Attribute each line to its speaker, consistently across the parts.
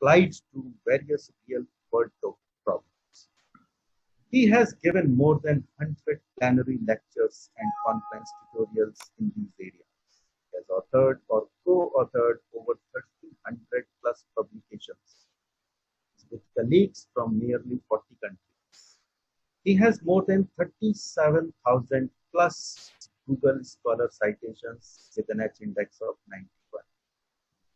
Speaker 1: applied to various real-world problems. He has given more than 100 plenary lectures and conference tutorials in these areas. He has authored or co-authored over 1,300 plus publications with colleagues from nearly 40 countries. He has more than 37,000 plus Google Scholar citations with an H index of 91.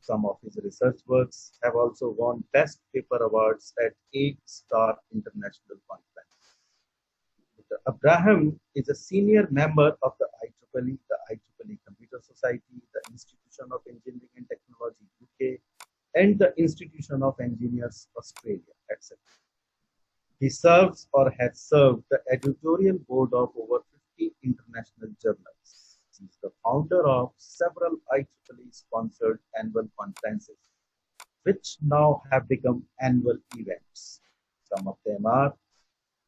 Speaker 1: Some of his research works have also won Best Paper Awards at 8-star international conferences. Dr. Abraham is a senior member of the IEEE, the IEEE Computer Society, the Institution of Engineering and Technology UK, and the Institution of Engineers Australia, etc. He serves or has served the editorial board of over 50 international journals. He is the founder of several IEEE-sponsored annual conferences, which now have become annual events. Some of them are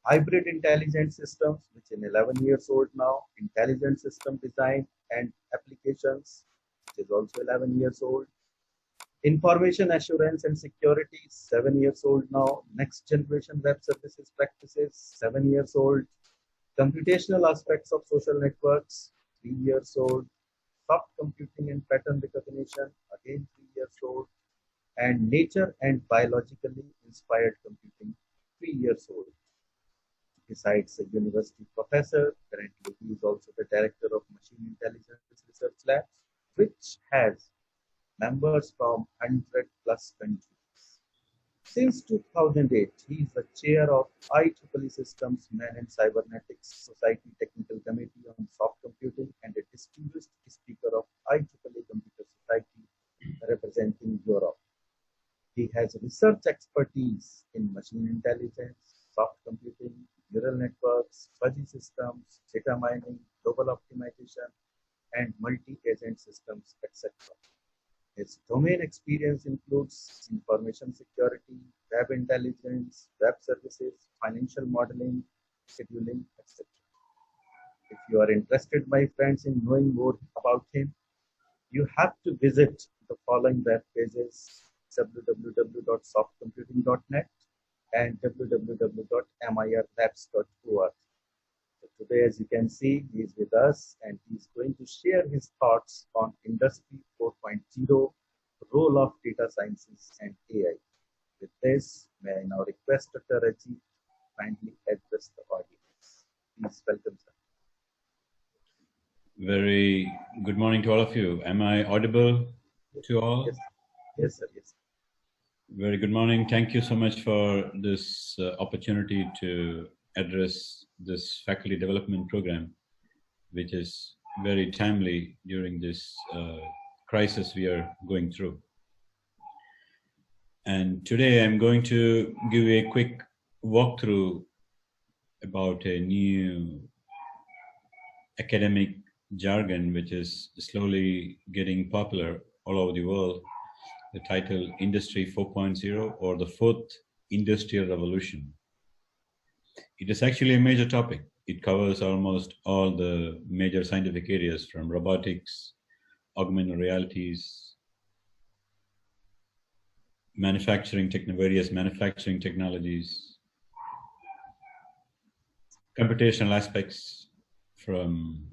Speaker 1: Hybrid Intelligent Systems, which is 11 years old now, Intelligent System Design and Applications, which is also 11 years old, Information Assurance and Security, 7 years old now, Next Generation Web Services Practices, 7 years old, Computational Aspects of Social Networks, 3 years old, Soft Computing and Pattern Recognition, again 3 years old, and Nature and Biologically Inspired Computing, 3 years old. Besides a university professor, currently he is also the director of Machine Intelligence Research Labs, which has members from 100 plus countries. Since 2008, he is the chair of IEEE Systems Man and Cybernetics Society Technical Committee on Soft Computing and a distinguished speaker of IEEE Computer Society representing Europe. He has research expertise in machine intelligence, soft computing, neural networks, fuzzy systems, data mining, global optimization, and multi-agent systems, etc. His domain experience includes information security, web intelligence, web services, financial modeling, scheduling, etc. If you are interested, my friends, in knowing more about him, you have to visit the following web pages: www.softcomputing.net and www.mirlabs.org. So today, as you can see, he is with us and he is going to share his thoughts on Industry 4.0, role of data sciences and AI. With this, may I now request Dr. Ajith kindly address the audience. Please welcome, sir.
Speaker 2: Very good morning to all of you. Am I audible to all?
Speaker 1: Yes, yes sir. Yes.
Speaker 2: Very good morning. Thank you so much for this opportunity to address this faculty development program, which is very timely during this crisis we are going through. And today I'm going to give you a quick walkthrough about a new academic jargon which is slowly getting popular all over the world. The title Industry 4.0 or the Fourth Industrial Revolution. It is actually a major topic. It covers almost all the major scientific areas from robotics, augmented realities, various manufacturing technologies, computational aspects from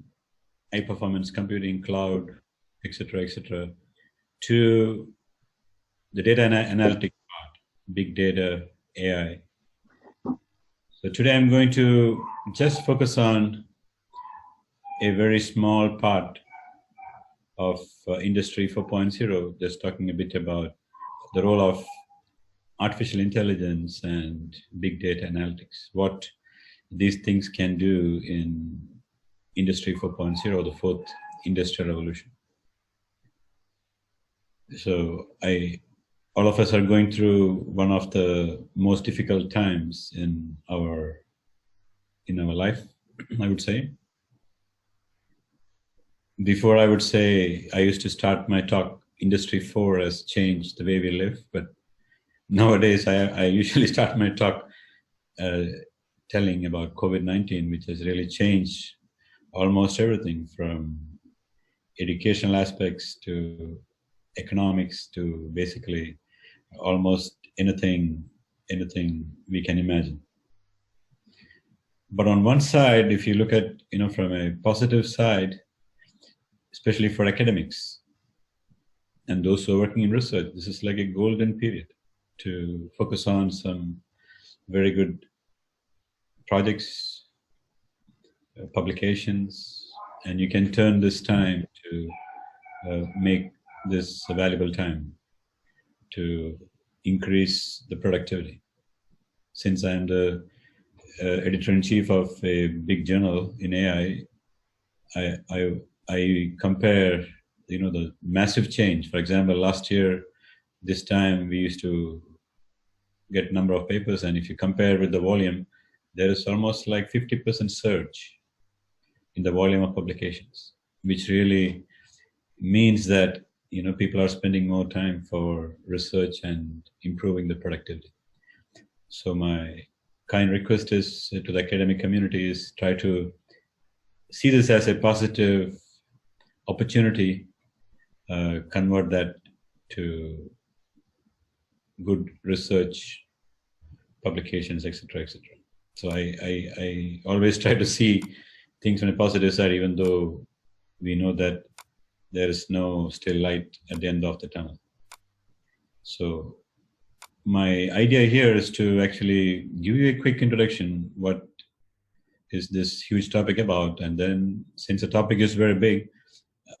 Speaker 2: high performance computing, cloud, etc., to the data analytics part, big data, AI. So today I'm going to just focus on a very small part of Industry 4.0, just talking a bit about the role of artificial intelligence and big data analytics, what these things can do in Industry 4.0, the fourth industrial revolution. So all of us are going through one of the most difficult times in our life, I would say. Before, I would say I used to start my talk, Industry 4 has changed the way we live, but nowadays I usually start my talk telling about COVID-19, which has really changed almost everything from educational aspects to economics to basically almost anything we can imagine. But on one side, if you look at, from a positive side, especially for academics and those who are working in research, this is like a golden period to focus on some very good projects, publications, and you can turn this time to make this a valuable time to increase the productivity. Since I'm the editor-in-chief of a big journal in AI, I compare, the massive change. For example, last year, this time we used to get number of papers, and if you compare with the volume, there is almost like 50% surge in the volume of publications, which really means that people are spending more time for research and improving the productivity. So my kind request is to the academic community is try to see this as a positive opportunity, convert that to good research publications, etc., etc. So I always try to see things on a positive side, even though we know that there is no still light at the end of the tunnel. So my idea here is to actually give you a quick introduction. What is this huge topic about? And then since the topic is very big,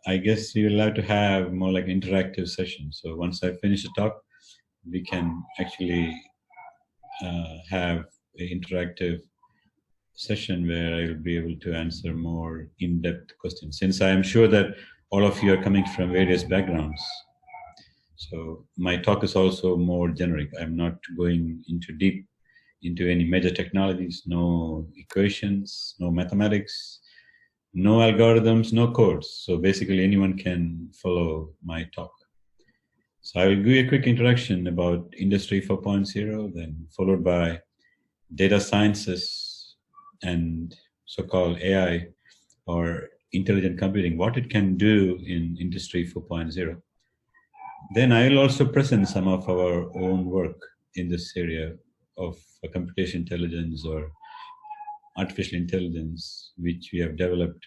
Speaker 2: I guess we will have to have more like interactive sessions. So once I finish the talk, we can actually have an interactive session where I will be able to answer more in-depth questions, since I am sure that all of you are coming from various backgrounds. So my talk is also more generic. I'm not going into deep into any major technologies, no equations, no mathematics, no algorithms, no codes. So basically anyone can follow my talk. So I will give you a quick introduction about Industry 4.0, then followed by data sciences and so-called AI or intelligent computing, what it can do in Industry 4.0. Then I will also present some of our own work in this area of computational intelligence or artificial intelligence, which we have developed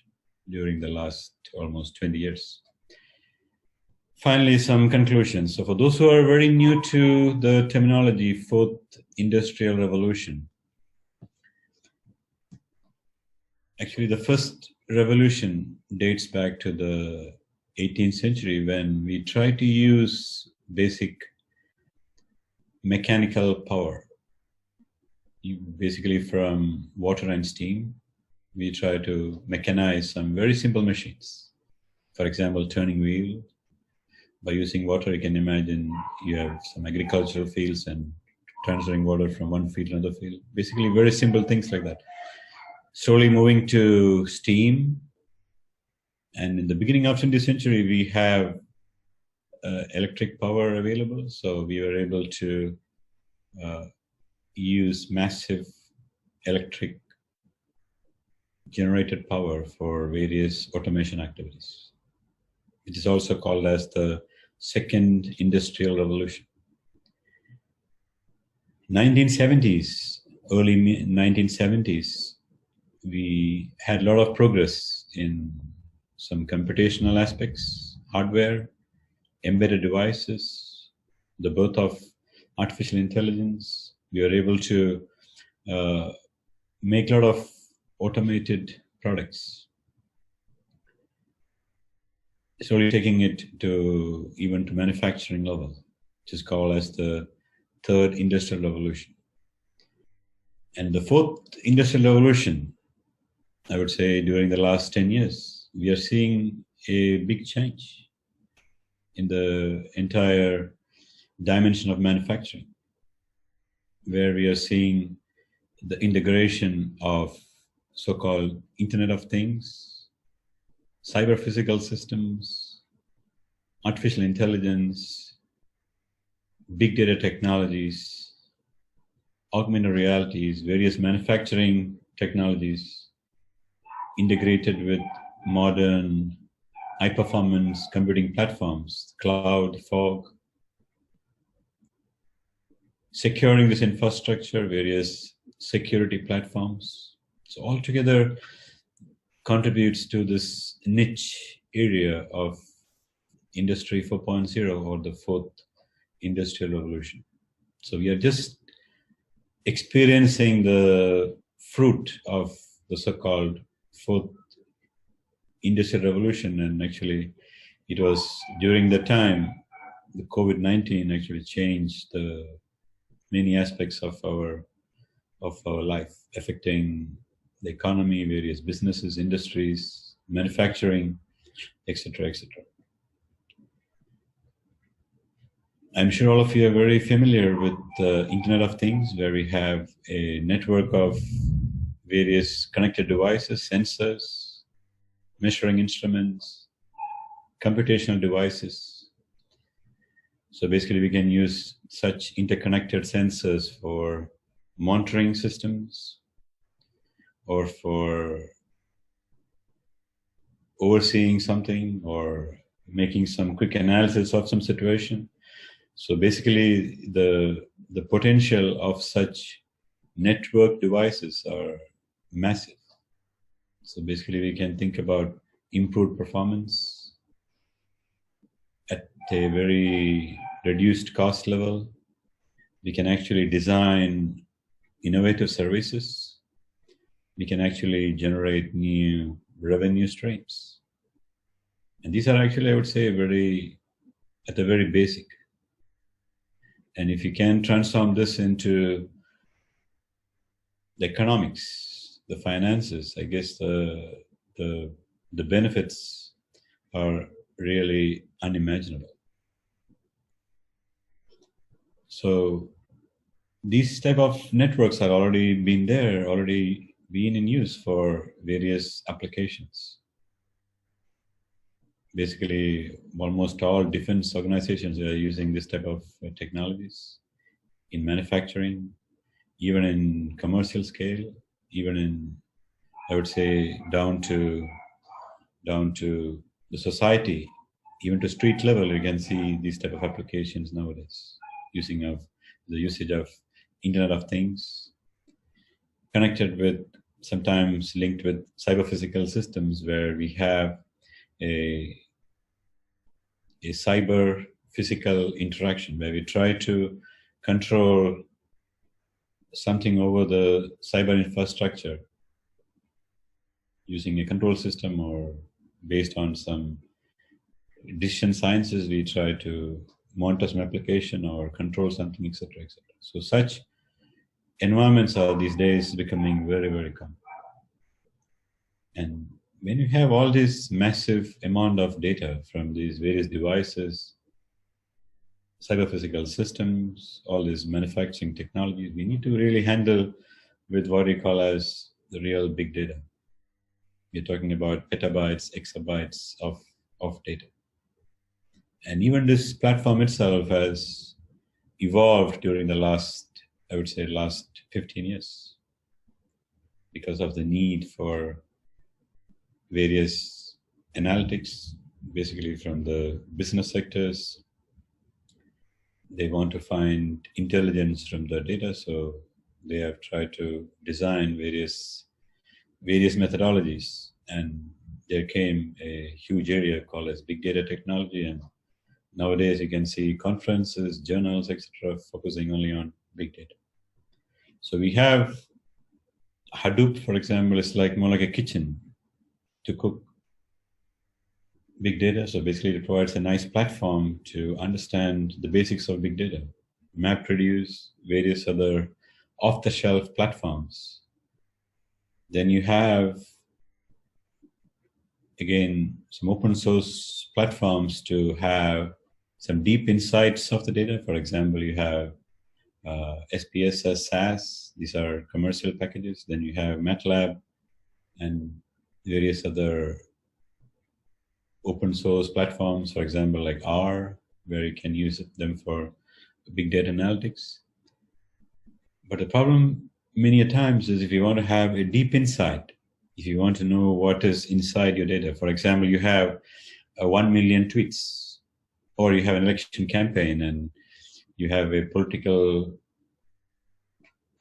Speaker 2: during the last almost 20 years. Finally, some conclusions. So for those who are very new to the terminology, fourth industrial revolution. Actually, the first revolution dates back to the 18th century when we tried to use basic mechanical power. Basically from water and steam, we try to mechanize some very simple machines. For example, turning wheel. By using water, you can imagine you have some agricultural fields and transferring water from one field to another field. Basically, very simple things like that. Slowly moving to steam. And in the beginning of 20th century, we have electric power available. So we were able to use massive electric generated power for various automation activities. It is also called as the second industrial revolution. 1970s, early 1970s, we had a lot of progress in some computational aspects, hardware, embedded devices, the birth of artificial intelligence. We were able to make a lot of automated products, slowly taking it to even to manufacturing level, which is called as the third industrial revolution. And the fourth industrial revolution, I would say during the last 10 years, we are seeing a big change in the entire dimension of manufacturing, where we are seeing the integration of so-called Internet of Things, cyber physical systems, artificial intelligence, big data technologies, augmented realities, various manufacturing technologies integrated with modern high-performance computing platforms, cloud, fog. securing this infrastructure, various security platforms. So altogether contributes to this niche area of Industry 4.0 or the fourth industrial revolution. So we are just experiencing the fruit of the so-called fourth industrial revolution, and actually it was during the time the COVID-19 actually changed the many aspects of our life, affecting the economy, various businesses, industries, manufacturing, etc., etc. I'm sure all of you are very familiar with the Internet of Things, where we have a network of various connected devices, sensors, measuring instruments, computational devices. So basically we can use such interconnected sensors for monitoring systems or for overseeing something or making some quick analysis of some situation. So basically the potential of such network devices are massive. So basically we can think about improved performance at a very reduced cost level. We can actually design innovative services. We can actually generate new revenue streams. And these are actually, I would say, at the very basic. And if you can transform this into the economics, the finances, I guess the benefits are really unimaginable. So these type of networks are already been in use for various applications. Basically, almost all defense organizations are using this type of technologies in manufacturing, even in commercial scale, even in, I would say, down to the society, even to street level. You can see these type of applications nowadays, usage of Internet of Things, connected with, sometimes linked with cyber-physical systems, where we have a cyber-physical interaction, where we try to control something over the cyber infrastructure using a control system, or based on some decision sciences, we try to monitor some application or control something, etc., etc. So such environments are these days becoming very, very common. And when you have all this massive amount of data from these various devices, cyber-physical systems, all these manufacturing technologies, we need to really handle with what we call as the real big data. We're talking about petabytes, exabytes of data. And even this platform itself has evolved during the last 15 years, because of the need for various analytics, basically from the business sectors. They want to find intelligence from the data, so they have tried to design various methodologies, and there came a huge area called as big data technology. And nowadays you can see conferences, journals, etc., focusing only on big data. So we have Hadoop, for example, is more like a kitchen to cook big data. So basically it provides a nice platform to understand the basics of big data, MapReduce, various other off-the-shelf platforms. Then you have, again, some open source platforms to have some deep insights of the data. For example, you have SPSS, SAS. These are commercial packages. Then you have MATLAB and various other open source platforms, for example, like R, where you can use them for big data analytics. But the problem many a times is, if you want to have a deep insight, if you want to know what is inside your data, for example, you have 1 million tweets, or you have an election campaign and you have a political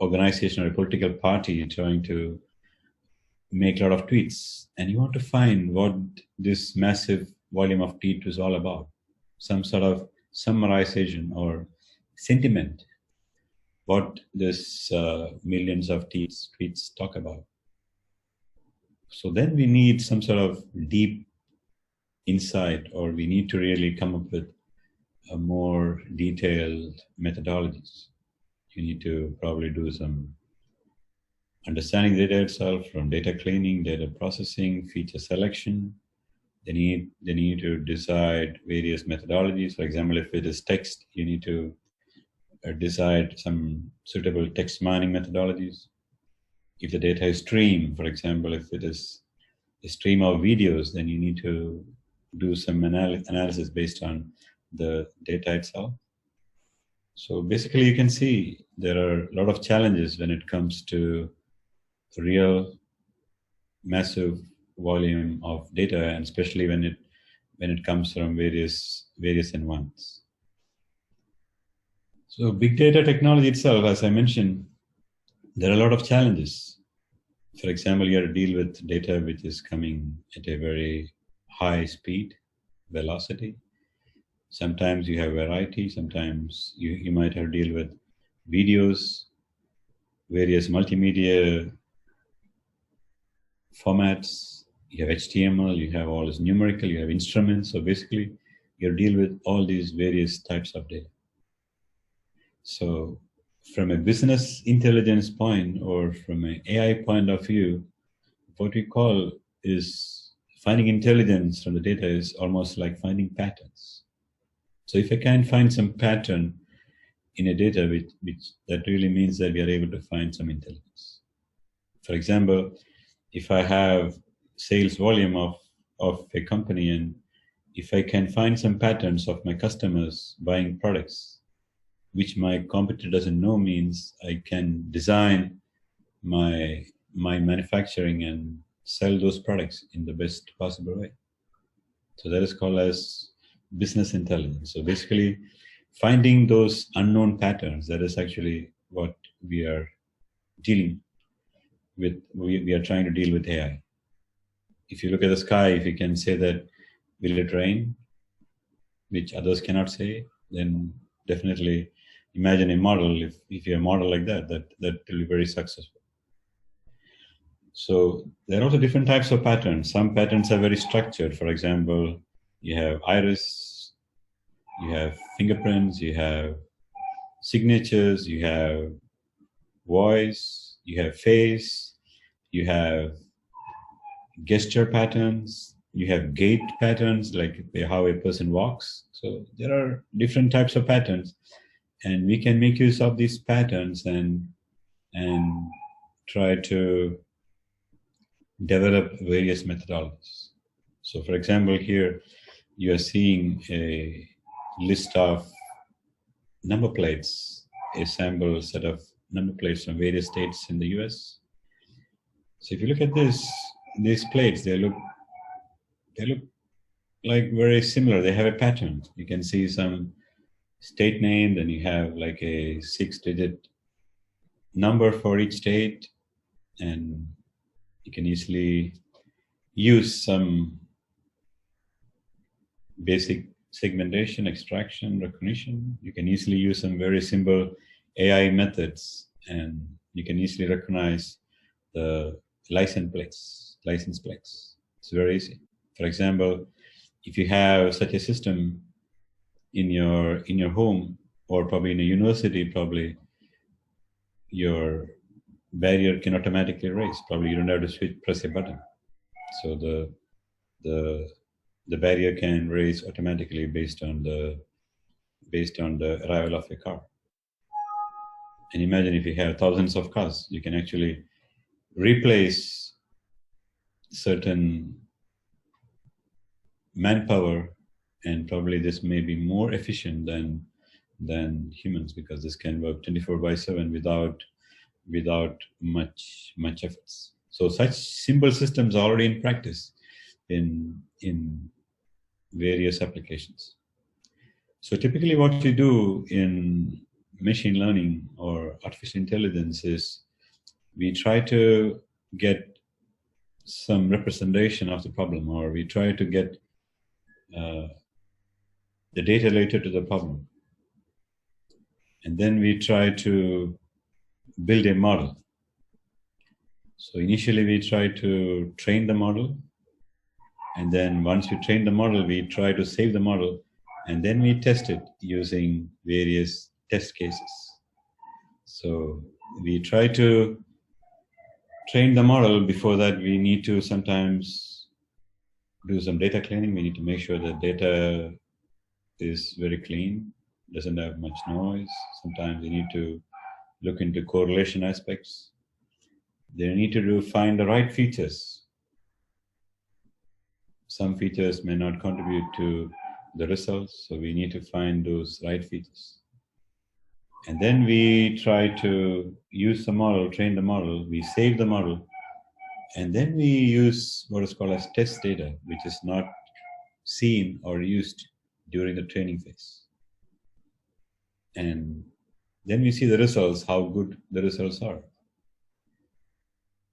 Speaker 2: organization or a political party trying to make a lot of tweets, and you want to find what this massive volume of tweet is all about, some sort of summarization or sentiment, what this millions of tweets talk about. So then we need some sort of deep insight, or we need to really come up with a more detailed methodologies. You need to probably do some understanding the data itself, from data cleaning, data processing, feature selection. They need to decide various methodologies. For example, if it is text, you need to decide some suitable text mining methodologies. If the data is stream, for example, if it is a stream of videos, then you need to do some analysis based on the data itself. So basically, you can see there are a lot of challenges when it comes to real massive volume of data, and especially when it comes from various environments. So big data technology itself, as I mentioned, there are a lot of challenges. For example, you have to deal with data which is coming at a very high speed, velocity. Sometimes you have variety, sometimes you might have to deal with videos, various multimedia formats, you have HTML, you have all this numerical, you have instruments. So basically, you deal with all these various types of data. So from a business intelligence point, or from an AI point of view, what we call is finding intelligence from the data is almost like finding patterns. So if I can find some pattern in a data, which that really means that we are able to find some intelligence. For example, if I have sales volume of a company, and if I can find some patterns of my customers buying products, which my competitor doesn't know, means I can design my manufacturing and sell those products in the best possible way. So that is called as business intelligence. So basically, finding those unknown patterns, that is actually what we are dealing with. We are trying to deal with AI. If you look at the sky, if you can say that, will it rain, which others cannot say, then definitely imagine a model. If you're a model like that will be very successful. So there are also different types of patterns. Some patterns are very structured. For example, you have iris, you have fingerprints, you have signatures, you have voice, you have face, you have gesture patterns, you have gait patterns, like how a person walks. So there are different types of patterns, and we can make use of these patterns and try to develop various methodologies. So for example, here you are seeing a list of number plates, a sample set of number plates from various states in the US. So if you look at these plates, they look like very similar. They have a pattern. You can see some state name, then you have like a 6-digit number for each state, and you can easily use some basic segmentation, extraction, recognition. You can easily use some very simple AI methods, and you can easily recognize the license plates. It's very easy. For example, if you have such a system in your home, or probably in a university, probably your barrier can automatically raise. Probably you don't have to press a button. So the barrier can raise automatically based on the arrival of a car. And imagine if you have thousands of cars, you can actually replace certain manpower, and probably this may be more efficient than humans, because this can work 24/7 without much efforts. So such simple systems are already in practice in various applications. So typically what you do in machine learning or artificial intelligence is we try to get some representation of the problem, or we try to get the data related to the problem. And then we try to build a model. So initially we try to train the model. And then once we train the model, we try to save the model. And then we test it using various test cases. So we try to train the model. Before that, we need to sometimes do some data cleaning. We need to make sure that data is very clean, doesn't have much noise. Sometimes we need to look into correlation aspects. They need to find the right features. Some features may not contribute to the results, so we need to find those right features. And then we try to use the model, train the model, we save the model, and then we use what is called as test data, which is not seen or used during the training phase. And then we see the results, how good the results are.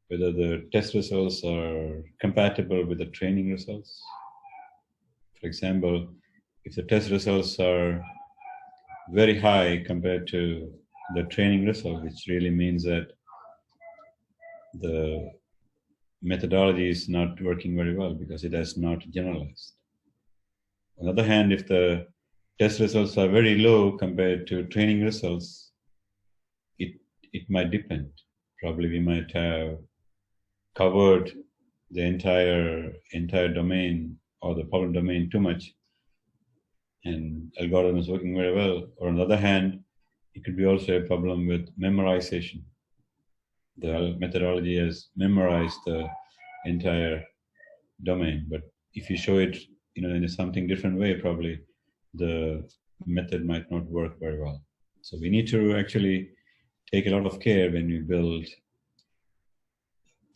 Speaker 2: Whether the test results are compatible with the training results. For example, if the test results are very high compared to the training result, which really means that the methodology is not working very well because it has not generalized. On the other hand, if the test results are very low compared to training results, it might depend. Probably we might have covered the entire domain or the problem domain too much, and algorithm is working very well. Or on the other hand, it could be also a problem with memorization. The methodology has memorized the entire domain, but if you show it, in a something different way, probably the method might not work very well. So we need to actually take a lot of care when we build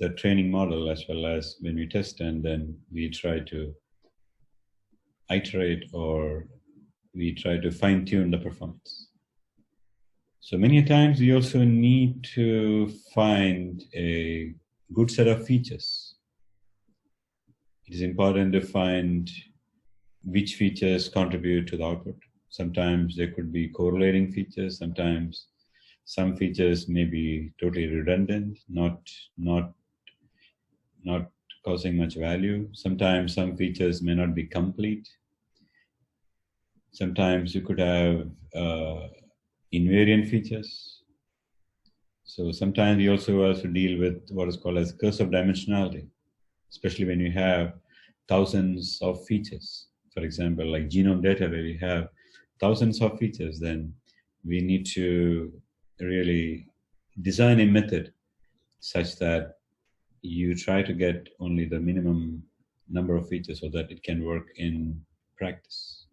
Speaker 2: the training model as well as when we test, and then we try to iterate or we try to fine-tune the performance. So many times we also need to find a good set of features. It is important to find which features contribute to the output. Sometimes there could be correlating features, sometimes some features may be totally redundant, not causing much value. Sometimes some features may not be complete. Sometimes you could have invariant features. So sometimes you also deal with what is called as curse of dimensionality, especially when you have thousands of features. For example, like genome data where we have thousands of features, then we need to really design a method such that you try to get only the minimum number of features so that it can work in practice.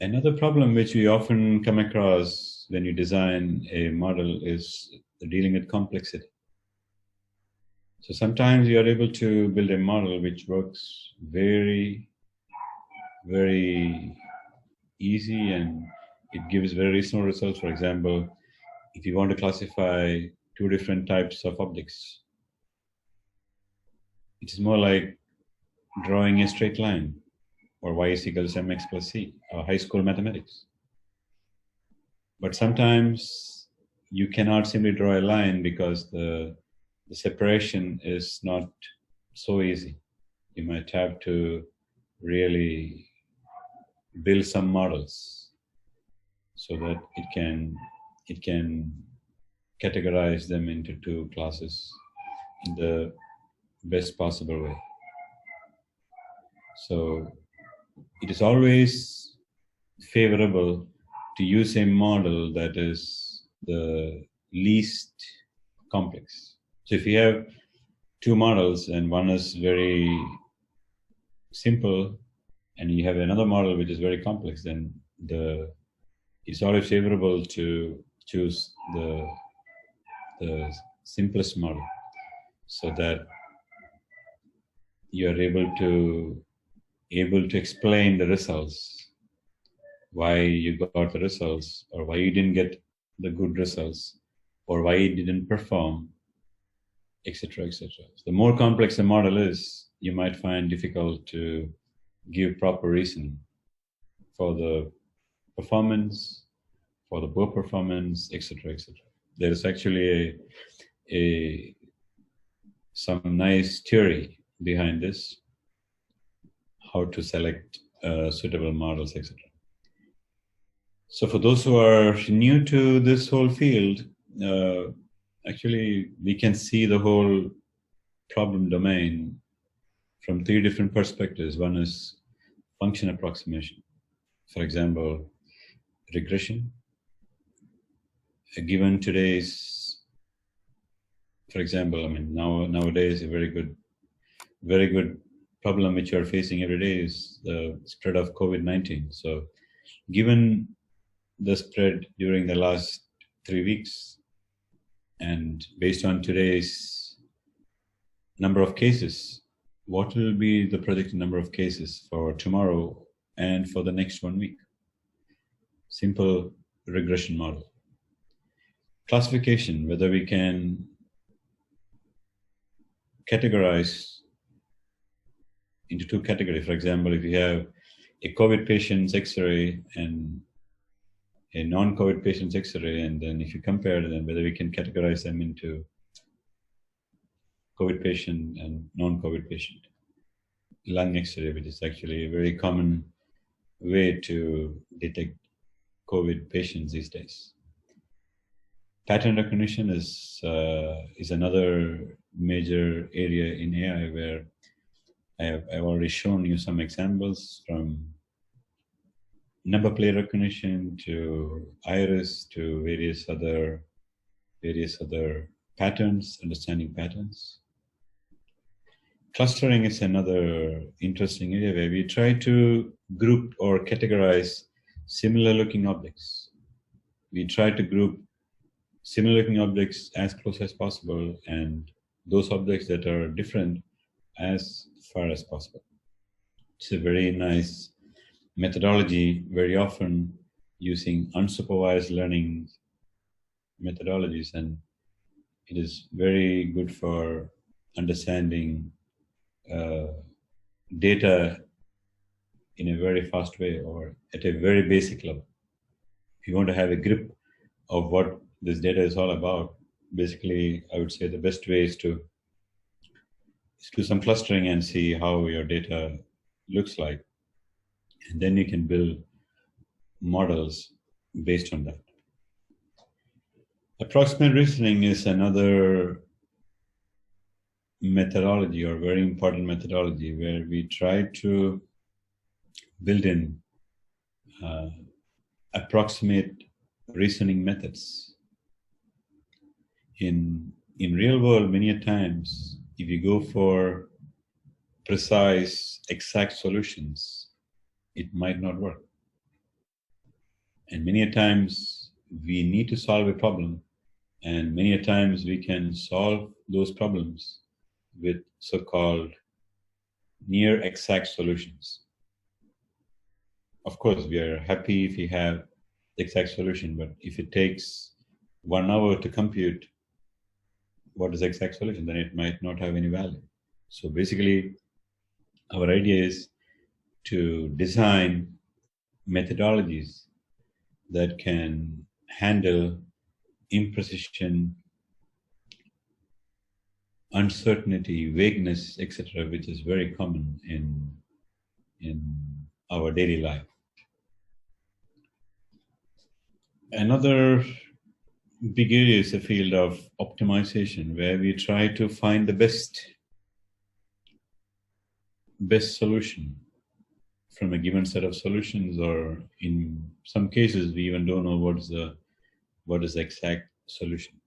Speaker 2: Another problem which we often come across when you design a model is dealing with complexity. So sometimes you are able to build a model which works very, very easy and it gives very reasonable results. For example, if you want to classify two different types of objects, it is more like drawing a straight line, or y is equals mx plus c, or high school mathematics. But sometimes you cannot simply draw a line because the separation is not so easy. You might have to really build some models so that it can categorize them into two classes in the best possible way. So it is always favorable to use a model that is the least complex. So if you have two models and one is very simple and you have another model which is very complex, then it's always favorable to choose the simplest model so that you are able to explain the results, why you got the results or why you didn't get the good results or why it didn't perform, etc., etc. So the more complex the model is, you might find difficult to give proper reasoning for the performance, for the poor performance, etc., etc. There is actually a some nice theory behind this, how to select suitable models, etc. So for those who are new to this whole field, actually we can see the whole problem domain from three different perspectives. One is function approximation. For example, regression. Given today's, for example, I mean, nowadays a very good problem which you are facing every day is the spread of COVID-19. So given the spread during the last 3 weeks, and based on today's number of cases, what will be the predicted number of cases for tomorrow and for the next 1 week? Simple regression model. Classification, whether we can categorize into two categories. For example, if you have a COVID patient's X-ray and a non-COVID patient's X-ray, and then if you compare them, whether we can categorize them into COVID patient and non-COVID patient. Lung X-ray, which is actually a very common way to detect COVID patients these days. Pattern recognition is another major area in AI where I've already shown you some examples, from number plate recognition to iris to various other patterns, understanding patterns. Clustering is another interesting area where we try to group or categorize similar looking objects. We try to group similar looking objects as close as possible, and those objects that are different as far as possible. It's a very nice methodology, very often using unsupervised learning methodologies, and it is very good for understanding data in a very fast way or at a very basic level. If you want to have a grip of what this data is all about, basically I would say the best way is to do some clustering and see how your data looks like, and then you can build models based on that. Approximate reasoning is another methodology, or very important methodology, where we try to build in approximate reasoning methods. In real world, many a times, if you go for precise, exact solutions, it might not work. And many a times we need to solve a problem, and many a times we can solve those problems with so-called near exact solutions. Of course, we are happy if we have the exact solution, but if it takes 1 hour to compute what is the exact solution, then it might not have any value. So basically, our idea is to design methodologies that can handle imprecision, uncertainty, vagueness, etc., which is very common in our daily life. Another big area is the field of optimization, where we try to find the best solution from a given set of solutions, or in some cases we even don't know what is the exact solution.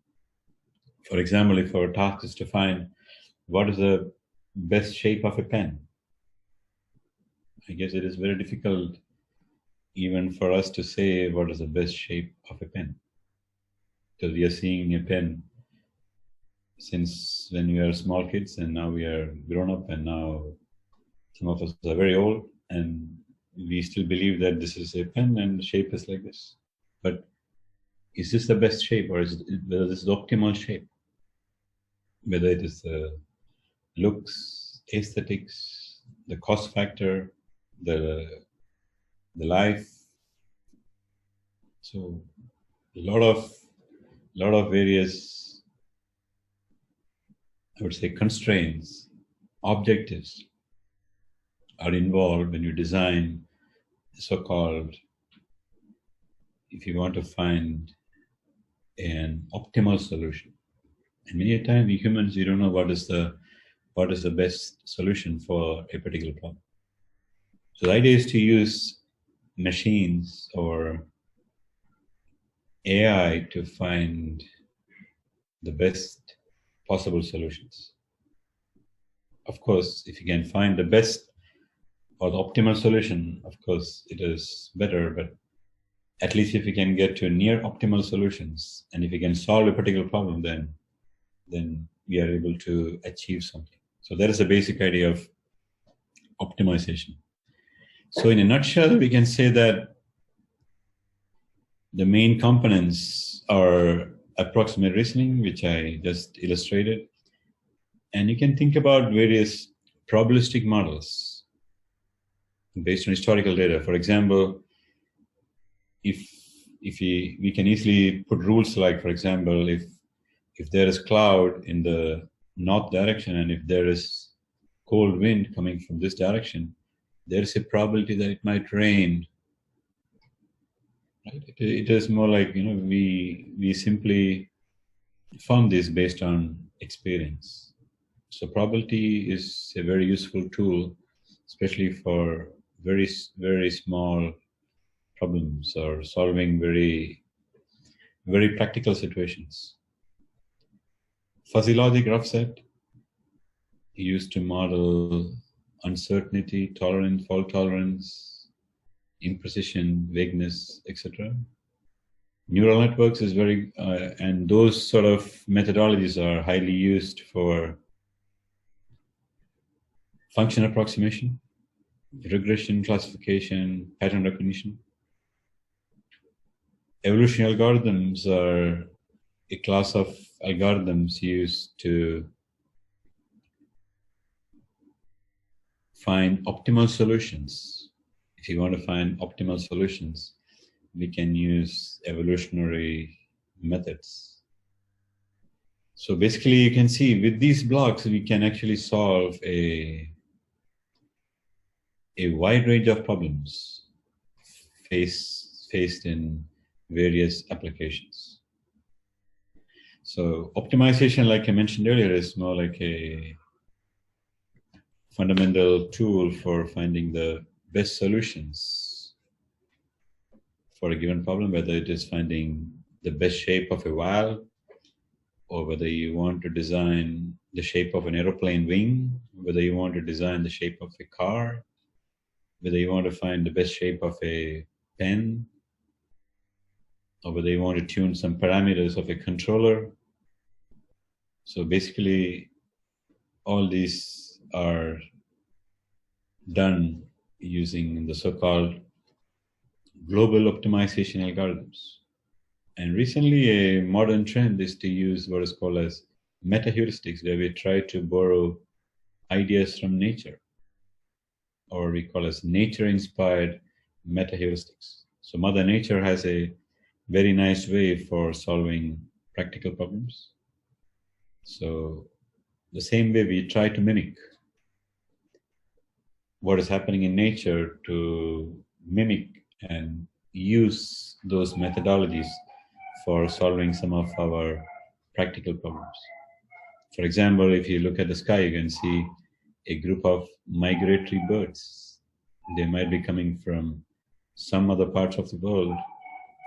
Speaker 2: For example, if our task is to find what is the best shape of a pen, I guess it is very difficult even for us to say what is the best shape of a pen, because we are seeing a pen since when we are small kids, and now we are grown up, and now some of us are very old, and we still believe that this is a pen and the shape is like this. But is this the best shape, or is it, whether this is the optimal shape, whether it is the looks, aesthetics, the cost factor, the life. So a lot of various, I would say, constraints, objectives are involved when you design so-called, if you want to find an optimal solution. And many a time we humans, we don't know what is the best solution for a particular problem. So the idea is to use machines or AI to find the best possible solutions. Of course, if you can find the best or the optimal solution, of course, it is better, but at least if you can get to near optimal solutions, and if you can solve a particular problem, then we are able to achieve something. So that is the basic idea of optimization. So in a nutshell, we can say that the main components are approximate reasoning, which I just illustrated. And you can think about various probabilistic models based on historical data. For example, if we can easily put rules like, for example, if there is cloud in the north direction and if there is cold wind coming from this direction, there is a probability that it might rain. Right? It is more like, we simply found this based on experience. So probability is a very useful tool, especially for very, very small problems or solving very, very practical situations. Fuzzy logic, RACSAD, used to model uncertainty, tolerance, fault tolerance, imprecision, vagueness, etc. Neural networks is very, and those sort of methodologies are highly used for function approximation, regression, classification, pattern recognition. Evolutionary algorithms are a class of algorithms used to find optimal solutions. If you want to find optimal solutions, we can use evolutionary methods. So basically, you can see with these blocks, we can actually solve a wide range of problems faced in various applications. So optimization, like I mentioned earlier, is more like a fundamental tool for finding the best solutions for a given problem, whether it is finding the best shape of a valve, or whether you want to design the shape of an aeroplane wing, whether you want to design the shape of a car, whether you want to find the best shape of a pen, or whether you want to tune some parameters of a controller. So basically, all these are done using the so-called global optimization algorithms. And recently, a modern trend is to use what is called as meta-heuristics, where we try to borrow ideas from nature, or we call as nature-inspired meta-heuristics. So Mother Nature has a very nice way for solving practical problems. So the same way we try to mimic what is happening in nature to mimic and use those methodologies for solving some of our practical problems. For example, if you look at the sky, you can see a group of migratory birds. They might be coming from some other parts of the world,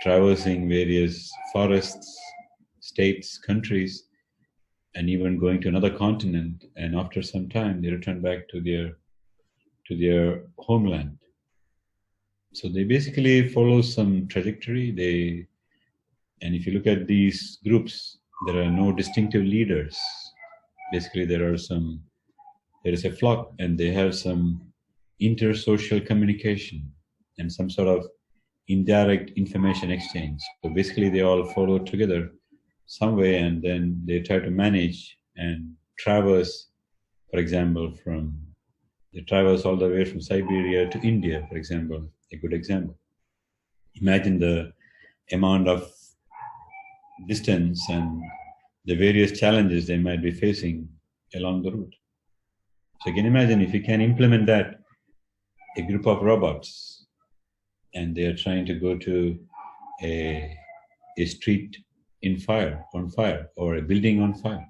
Speaker 2: traversing various forests, states, countries, and even going to another continent. And after some time, they return back to their homeland. So they basically follow some trajectory. And if you look at these groups, there are no distinctive leaders. Basically, there is a flock, and they have some intersocial communication and some sort of indirect information exchange. So basically they all follow together some way, and then they try to manage and traverse, for example, they traverse all the way from Siberia to India, for example, a good example. Imagine the amount of distance and the various challenges they might be facing along the route. So you can imagine if you can implement that, a group of robots, and they are trying to go to a street on fire, or a building on fire.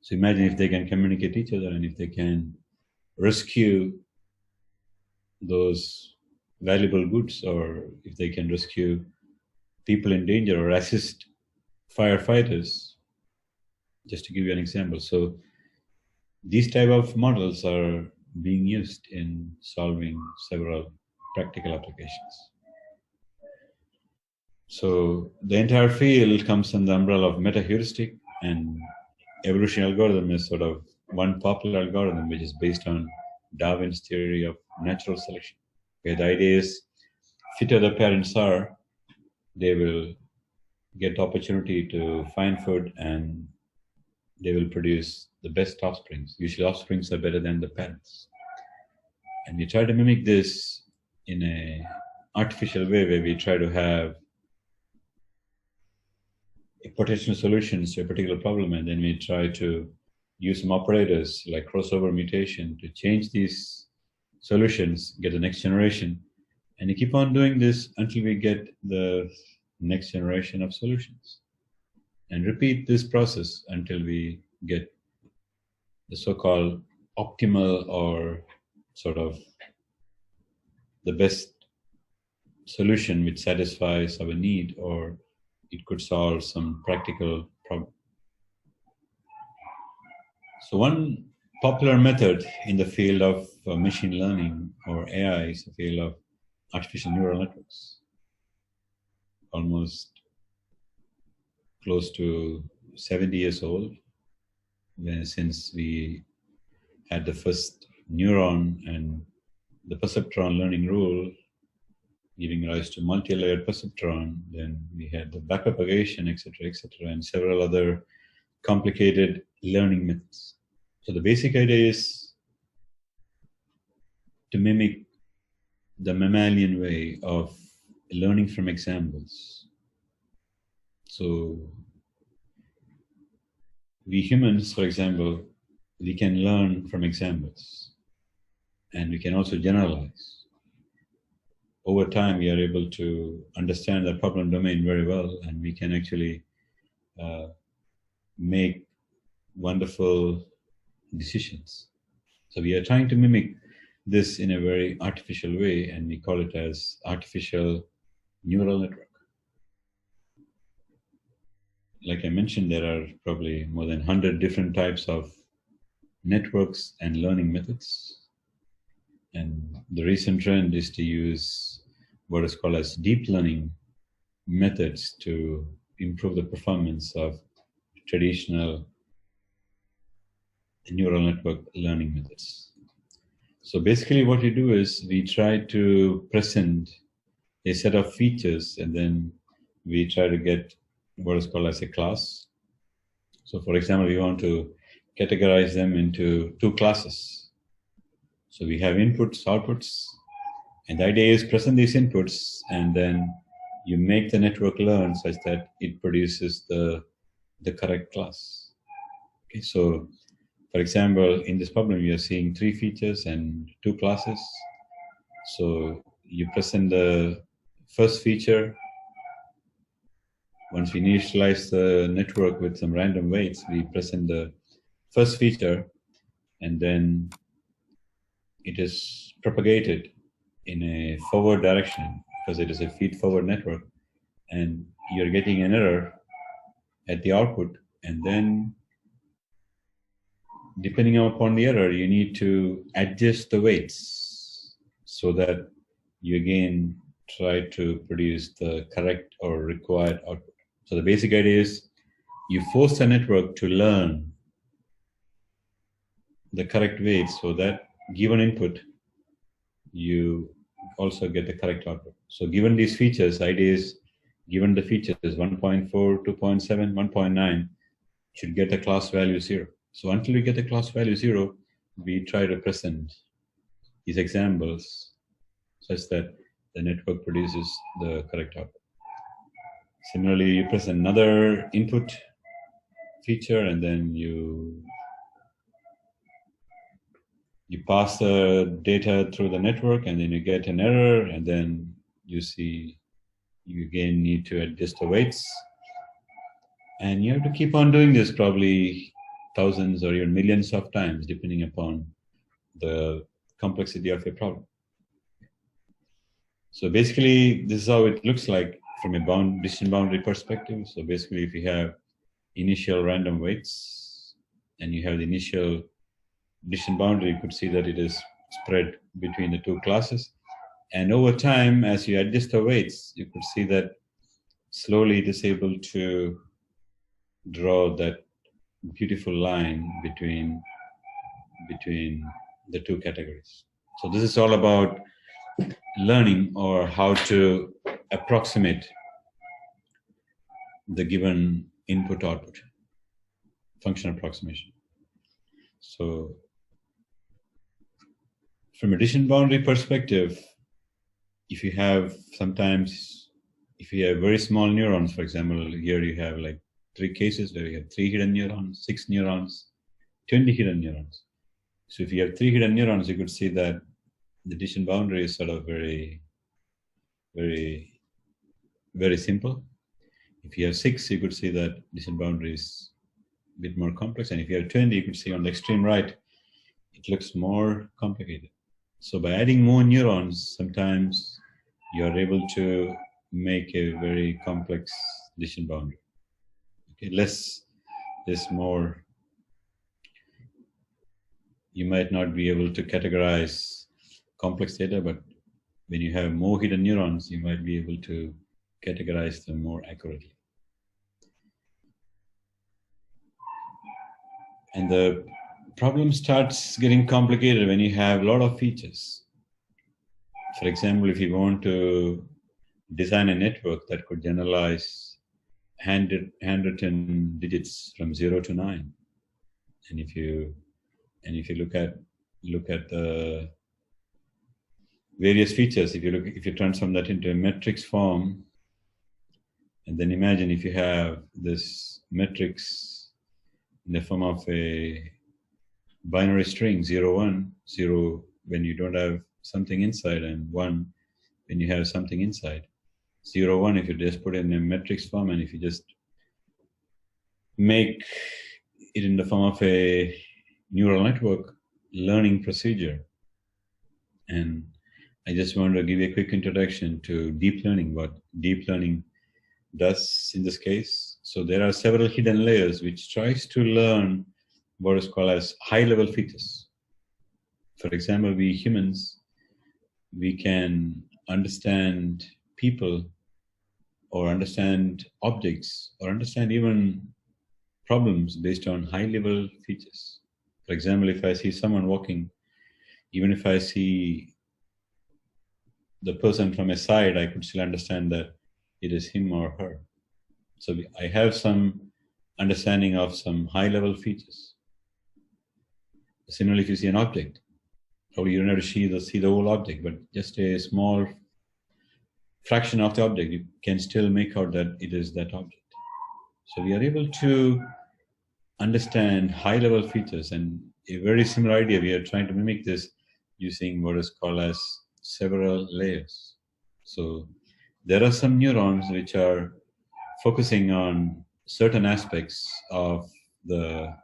Speaker 2: So imagine if they can communicate each other, and if they can rescue those valuable goods, or if they can rescue people in danger or assist firefighters, just to give you an example. So these type of models are being used in solving several practical applications. So the entire field comes in the umbrella of meta-heuristic, and evolution algorithm is sort of one popular algorithm which is based on Darwin's theory of natural selection. Okay, the idea is, fitter the parents are, they will get the opportunity to find food, and they will produce the best offsprings. Usually offsprings are better than the parents. And we try to mimic this in a artificial way, where we try to have potential solutions to a particular problem, and then we try to use some operators like crossover mutation to change these solutions, get the next generation, and you keep on doing this until we get the next generation of solutions, and repeat this process until we get the so-called optimal, or sort of the best solution which satisfies our need, or it could solve some practical problem. So one popular method in the field of machine learning, or AI, is the field of artificial neural networks. Almost close to 70 years old, since we had the first neuron and the perceptron learning rule, giving rise to multi-layered perceptron. Then we had the backpropagation, etc., and several other complicated learning methods. So the basic idea is to mimic the mammalian way of learning from examples. So we humans, for example, we can learn from examples, and we can also generalize. Over time, we are able to understand the problem domain very well, and we can actually make wonderful decisions. So we are trying to mimic this in a very artificial way, and we call it as artificial neural network. Like I mentioned, there are probably more than 100 different types of networks and learning methods. And the recent trend is to use what is called as deep learning methods to improve the performance of traditional neural network learning methods. So basically what we do is we try to present a set of features, and then we try to get what is called as a class. So for example, we want to categorize them into two classes. So we have inputs, outputs, and the idea is present these inputs, and then you make the network learn such that it produces the correct class. Okay, so for example, in this problem, you are seeing 3 features and 2 classes. So you present the first feature. Once we initialize the network with some random weights, we present the first feature, and then it is propagated in a forward direction because it is a feed-forward network, and you're getting an error at the output, and then depending upon the error, you need to adjust the weights so that you again try to produce the correct or required output. So the basic idea is you force the network to learn the correct weights so that given input, you also get the correct output. So given these features, idea is given the features 1.4, 2.7, 1.9, should get the class value 0. So until we get the class value 0, we try to present these examples such that the network produces the correct output. Similarly, you press another input feature and then you pass the data through the network and then you get an error and then you see you again need to adjust the weights. And you have to keep on doing this probably thousands or even millions of times depending upon the complexity of your problem. So basically, this is how it looks like from a decision boundary perspective. So basically, if you have initial random weights and you have the initial decision boundary, you could see that it is spread between the two classes. And over time, as you adjust the weights, you could see that slowly it is able to draw that beautiful line between the two categories. So this is all about learning or how to approximate the given input output function approximation. So from a decision boundary perspective, if you have very small neurons, for example, here you have like 3 cases where you have 3 hidden neurons, 6 neurons, 20 hidden neurons. So if you have 3 hidden neurons, you could see that the decision boundary is sort of very, very, very simple. If you have 6, you could see that decision boundary is a bit more complex. And if you have 20, you could see on the extreme right, it looks more complicated. So by adding more neurons, sometimes you are able to make a very complex decision boundary. Okay, less is more. You might not be able to categorize complex data, but when you have more hidden neurons, you might be able to categorize them more accurately. And the problem starts getting complicated when you have a lot of features. For example, if you want to design a network that could generalize handwritten digits from 0 to 9, and if you look at the various features, if you transform that into a matrix form, and then imagine if you have this matrix in the form of a binary string 0, 1, 0 when you don't have something inside, and 1 when you have something inside. 0, 1 if you just put it in a matrix form, and if you just make it in the form of a neural network learning procedure. And I just want to give you a quick introduction to deep learning, what deep learning does in this case. So there are several hidden layers which tries to learn what is called as high-level features. For example, we humans, we can understand people or understand objects or understand even problems based on high-level features. For example, if I see someone walking, even if I see the person from a side, I could still understand that it is him or her. So I have some understanding of some high-level features. Similarly, if you see an object, probably you don't have to see the whole object, but just a small fraction of the object, you can still make out that it is that object. So we are able to understand high-level features, and a very similar idea, we are trying to mimic this using what is called as several layers. So there are some neurons which are focusing on certain aspects of the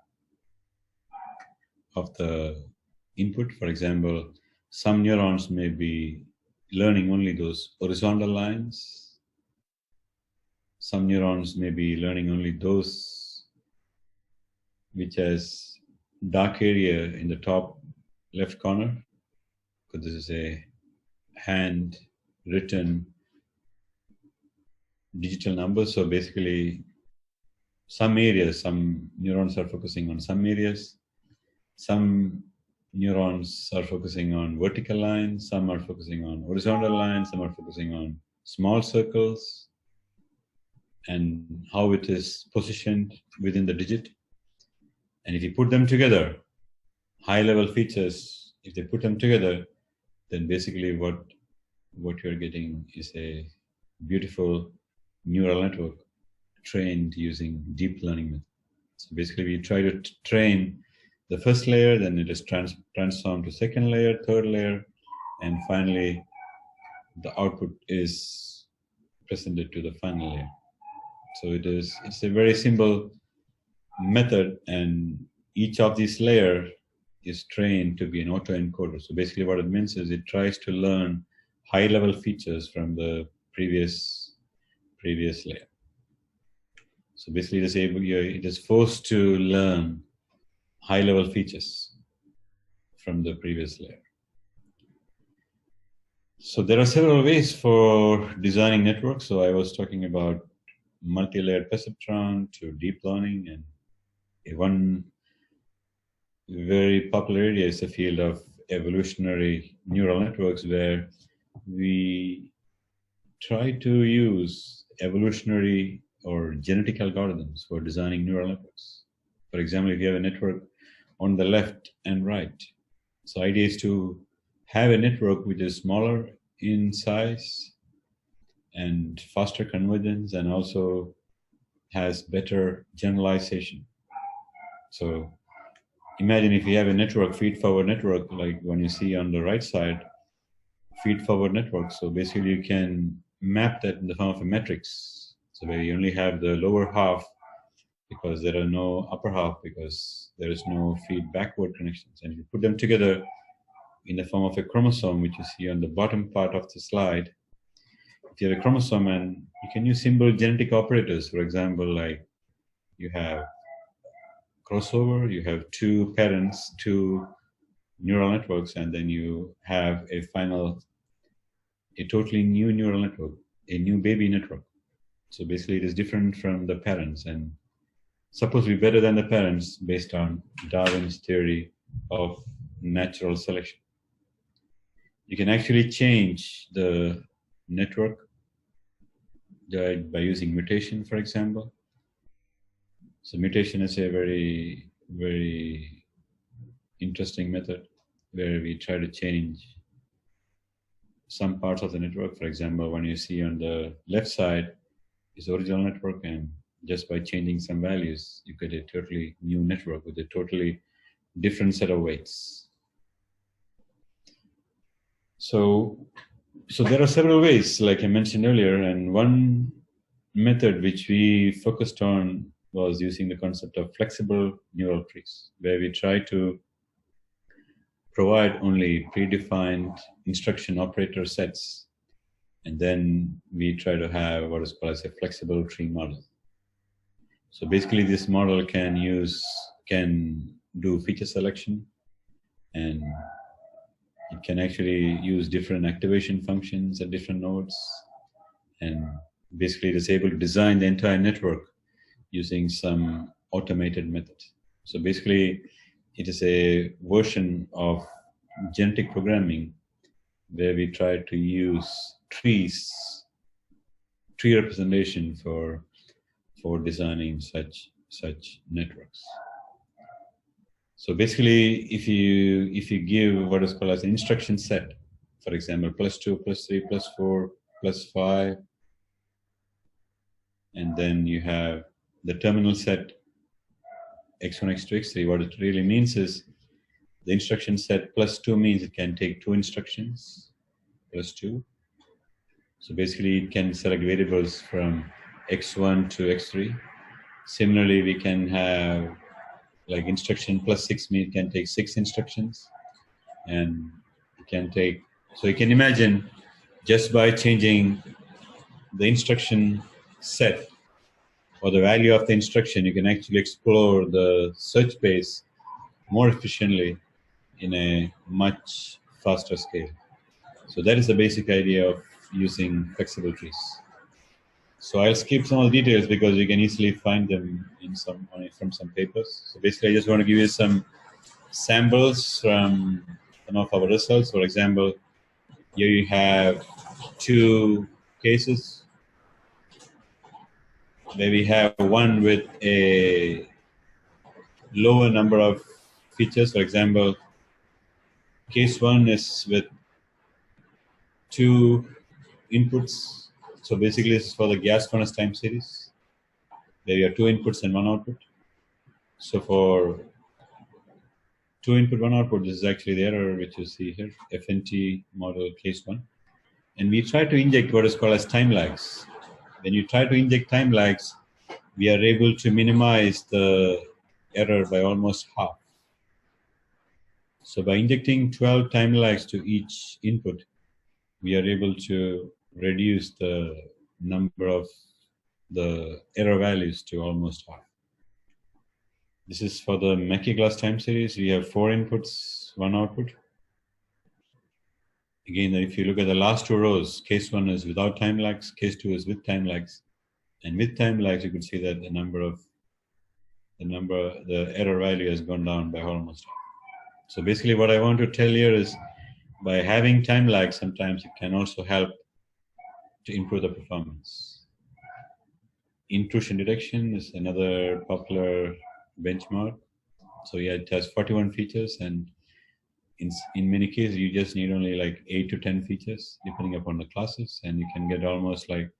Speaker 2: input. For example, some neurons may be learning only those horizontal lines. Some neurons may be learning only those which has dark area in the top left corner, because this is a hand-written digital number. So basically, some neurons are focusing on some areas. Some neurons are focusing on vertical lines, some are focusing on horizontal lines, some are focusing on small circles, and how it is positioned within the digit. And if you put them together, high-level features, if they put them together, then basically what you're getting is a beautiful neural network trained using deep learning method. So basically we try to train the first layer, then it is transformed to second layer, third layer, and finally the output is presented to the final layer. So it's a very simple method, and each of these layers is trained to be an autoencoder. So basically what it means is it tries to learn high-level features from the previous layer. So basically it is forced to learn high-level features from the previous layer. So there are several ways for designing networks. So I was talking about multi-layered perceptron to deep learning, and one very popular area is the field of evolutionary neural networks, where we try to use evolutionary or genetic algorithms for designing neural networks. For example, if you have a network on the left and right, so idea is to have a network which is smaller in size and faster convergence, and also has better generalization. So imagine if you have a network, feed-forward network, like when you see on the right side, feed-forward network. So basically you can map that in the form of a matrix. So where you only have the lower half because there are no upper half, because there is no feed backward connections. And if you put them together in the form of a chromosome, which you see on the bottom part of the slide, if you have a chromosome, and you can use simple genetic operators. For example, like you have crossover, you have two parents, two neural networks, and then you have a totally new neural network, a new baby network. So basically it is different from the parents and supposed to be better than the parents based on Darwin's theory of natural selection. You can actually change the network by using mutation, for example. So mutation is a very, very interesting method where we try to change some parts of the network. For example, when you see on the left side is original network, and just by changing some values, you get a totally new network with a totally different set of weights. So there are several ways, like I mentioned earlier, and one method which we focused on was using the concept of flexible neural trees, where we try to provide only predefined instruction operator sets, and then we try to have what is called as a flexible tree model. So basically this model can do feature selection, and it can actually use different activation functions at different nodes, and basically it is able to design the entire network using some automated method. So basically it is a version of genetic programming where we try to use tree representation for designing such networks. So basically, if you give what is called as an instruction set, for example, +2, +3, +4, +5, and then you have the terminal set x1, x2, x3, what it really means is the instruction set +2 means it can take 2 instructions, +2. So basically, it can select variables from x1 to x3. Similarly, we can have like instruction +6 means it can take 6 instructions, and it can take. So you can imagine just by changing the instruction set or the value of the instruction, you can actually explore the search space more efficiently in a much faster scale. So that is the basic idea of using flexible trees. So I'll skip some of the details because you can easily find them from some papers. So basically, I just want to give you some samples from some of our results. For example, here you have two cases where we have one with a lower number of features. For example, case one is with two inputs. So basically this is for the gas furnace time series. There you have two inputs and one output. So for two input, one output, this is actually the error which you see here, FNT model case one. And we try to inject what is called as time lags. When you try to inject time lags, we are able to minimize the error by almost half. So by injecting 12 time lags to each input, we are able to reduce the number of the error values to almost half. This is for the Mackey class time series. We have 4 inputs, 1 output. Again, if you look at the last 2 rows, case 1 is without time lags, case 2 is with time lags. And with time lags, you could see that the error value has gone down by almost half. So basically what I want to tell here is by having time lag, sometimes it can also help to improve the performance. Intrusion detection is another popular benchmark. So yeah, it has 41 features, and in many cases you just need only like 8 to 10 features depending upon the classes, and you can get almost like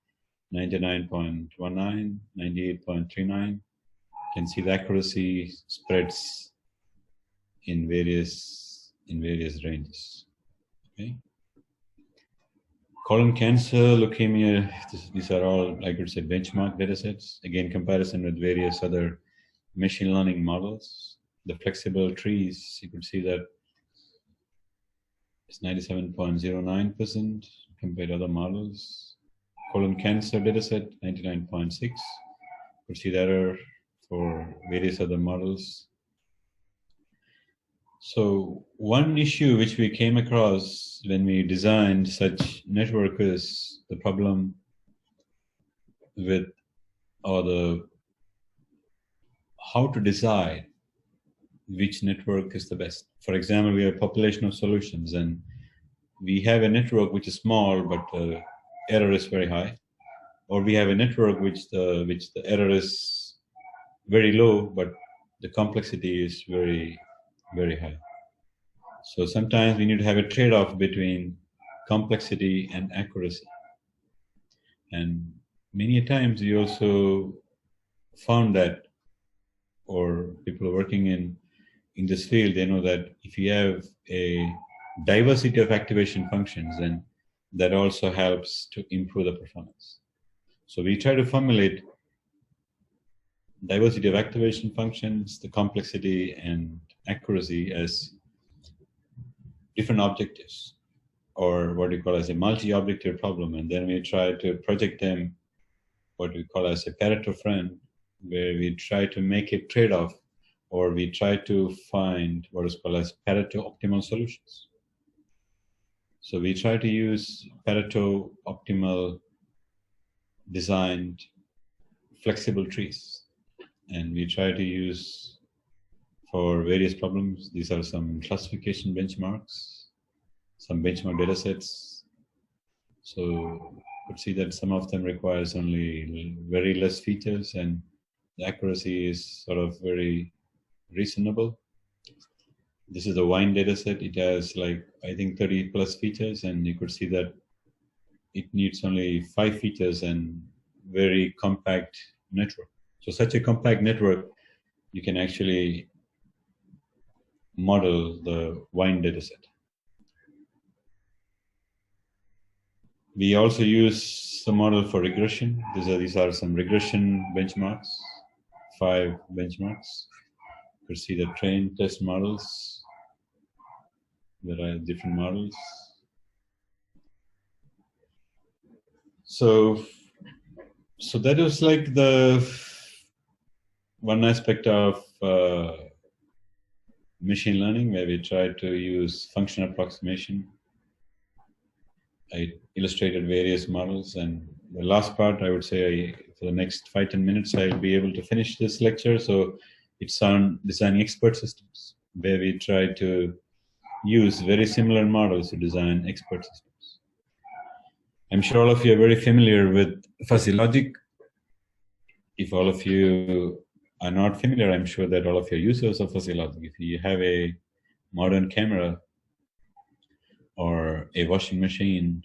Speaker 2: 99.19, 98.39. You can see the accuracy spreads in various ranges. Okay. Colon cancer, leukemia, these are all, I could say, benchmark data sets. Again, comparison with various other machine learning models. The flexible trees, you could see that it's 97.09% compared to other models. Colon cancer data set, 99.6. You could see the error for various other models. So one issue which we came across when we designed such network is the problem with, or how to decide which network is the best. For example, we have a population of solutions, and we have a network which is small but the error is very high, or we have a network which the error is very low but the complexity is very, very high. So sometimes we need to have a trade-off between complexity and accuracy. And many times we also found that, or people working in this field, they know that if you have a diversity of activation functions, then that also helps to improve the performance. So we try to formulate diversity of activation functions, the complexity and accuracy as different objectives, or what we call as a multi-objective problem, and then we try to project them what we call as a Pareto friend, where we try to make a trade-off, or we try to find what is called as Pareto optimal solutions. So we try to use Pareto optimal designed flexible trees, and we try to use for various problems. These are some classification benchmarks, some benchmark data sets. So you could see that some of them requires only very less features, and the accuracy is sort of very reasonable. This is the wine data set. It has like, I think 30 plus features, and you could see that it needs only 5 features and very compact network. So such a compact network, you can actually model the wine data set. We also use the model for regression. These are some regression benchmarks, 5 benchmarks. You could see the train test models. There are different models. So that was like the one aspect of machine learning, where we try to use functional approximation. I illustrated various models, and the last part, I would say, for the next 5-10 minutes, I'll be able to finish this lecture. So it's on designing expert systems. where we try to use very similar models to design expert systems. I'm sure all of you are very familiar with fuzzy logic. If all of you are not familiar, I'm sure that all of you are users of fuzzy logic. If you have a modern camera or a washing machine,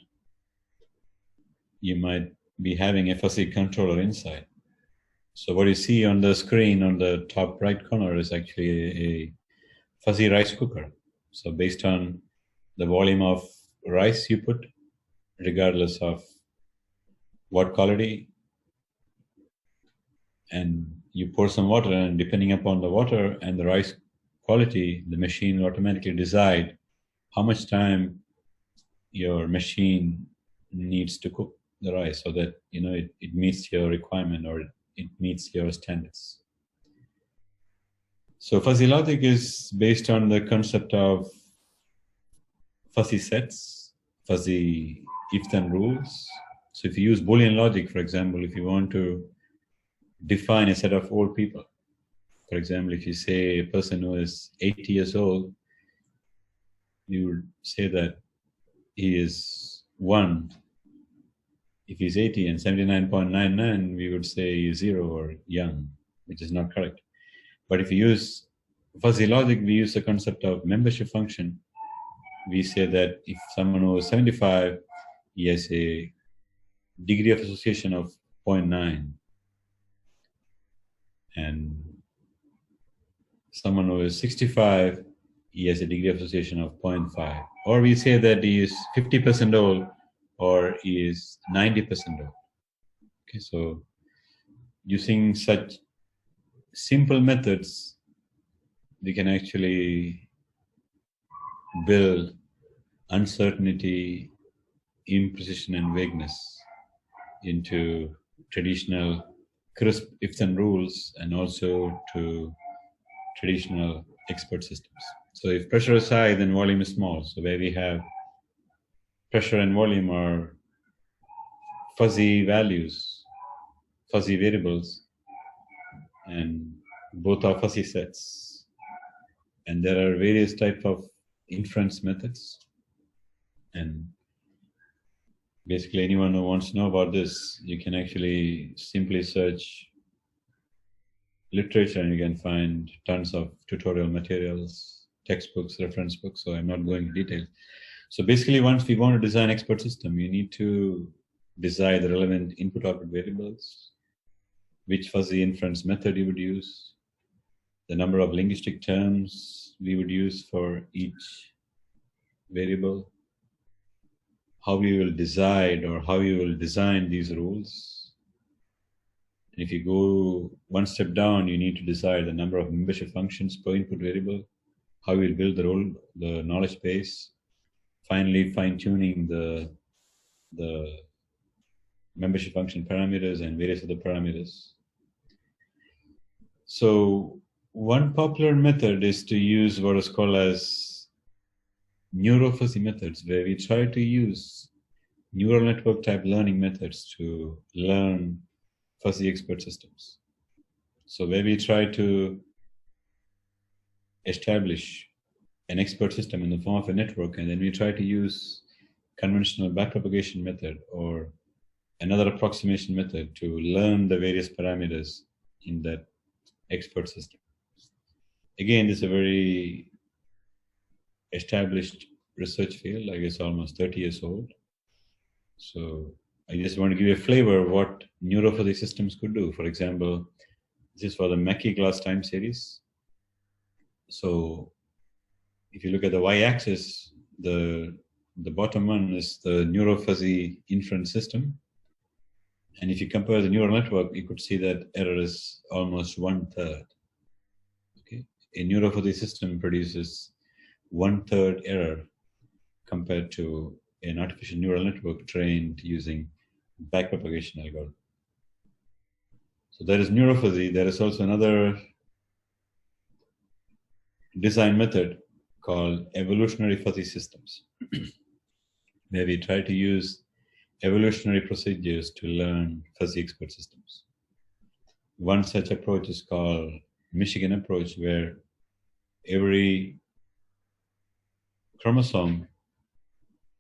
Speaker 2: you might be having a fuzzy controller inside. So what you see on the screen on the top right corner is actually a fuzzy rice cooker. So based on the volume of rice you put, regardless of what quality, and you pour some water, and depending upon the water and the rice quality, the machine will automatically decide how much time your machine needs to cook the rice so that it meets your requirement or it meets your standards. So fuzzy logic is based on the concept of fuzzy sets, fuzzy if-then rules. So if you use Boolean logic, for example, if you want to define a set of old people, for example, if you say a person who is 80 years old, you would say that he is 1. If he's 80, and 79.99, we would say 0 or young, which is not correct. But if you use fuzzy logic, we use the concept of membership function. We say that if someone who is 75, he has a degree of association of 0.9, and someone who is 65, he has a degree of association of 0.5. Or we say that he is 50% old or he is 90% old. Okay, so using such simple methods, we can actually build uncertainty, imprecision, and vagueness into traditional crisp if-then rules and also to traditional expert systems. So if pressure is high, then volume is small. So where we have pressure and volume are fuzzy values, fuzzy variables, and both are fuzzy sets. And there are various types of inference methods. And basically anyone who wants to know about this, you can actually simply search literature and you can find tons of tutorial materials, textbooks, reference books. So I'm not going into detail. So basically, once we want to design expert system, you need to decide the relevant input-output variables, which fuzzy inference method you would use, the number of linguistic terms we would use for each variable, how we will decide or how you will design these rules. And if you go one step down, you need to decide the number of membership functions per input variable, how you will build the role, the knowledge base, finally fine-tuning the membership function parameters and various other parameters. So one popular method is to use what is called as neurofuzzy methods, where we try to use neural network type learning methods to learn fuzzy expert systems. So where we try to establish an expert system in the form of a network, and then we try to use conventional backpropagation method or another approximation method to learn the various parameters in that expert system. Again, this is a very established research field, I guess almost 30 years old. So I just want to give you a flavor of what neurofuzzy systems could do. For example, this is for the Mackey glass time series. So if you look at the y-axis, the bottom one is the neurofuzzy inference system. And if you compare the neural network, you could see that error is almost 1/3. Okay, a neurofuzzy system produces 1/3 error compared to an artificial neural network trained using backpropagation algorithm. So there is neurofuzzy. There is also another design method called evolutionary fuzzy systems, where we try to use evolutionary procedures to learn fuzzy expert systems. One such approach is called Michigan approach, where every chromosome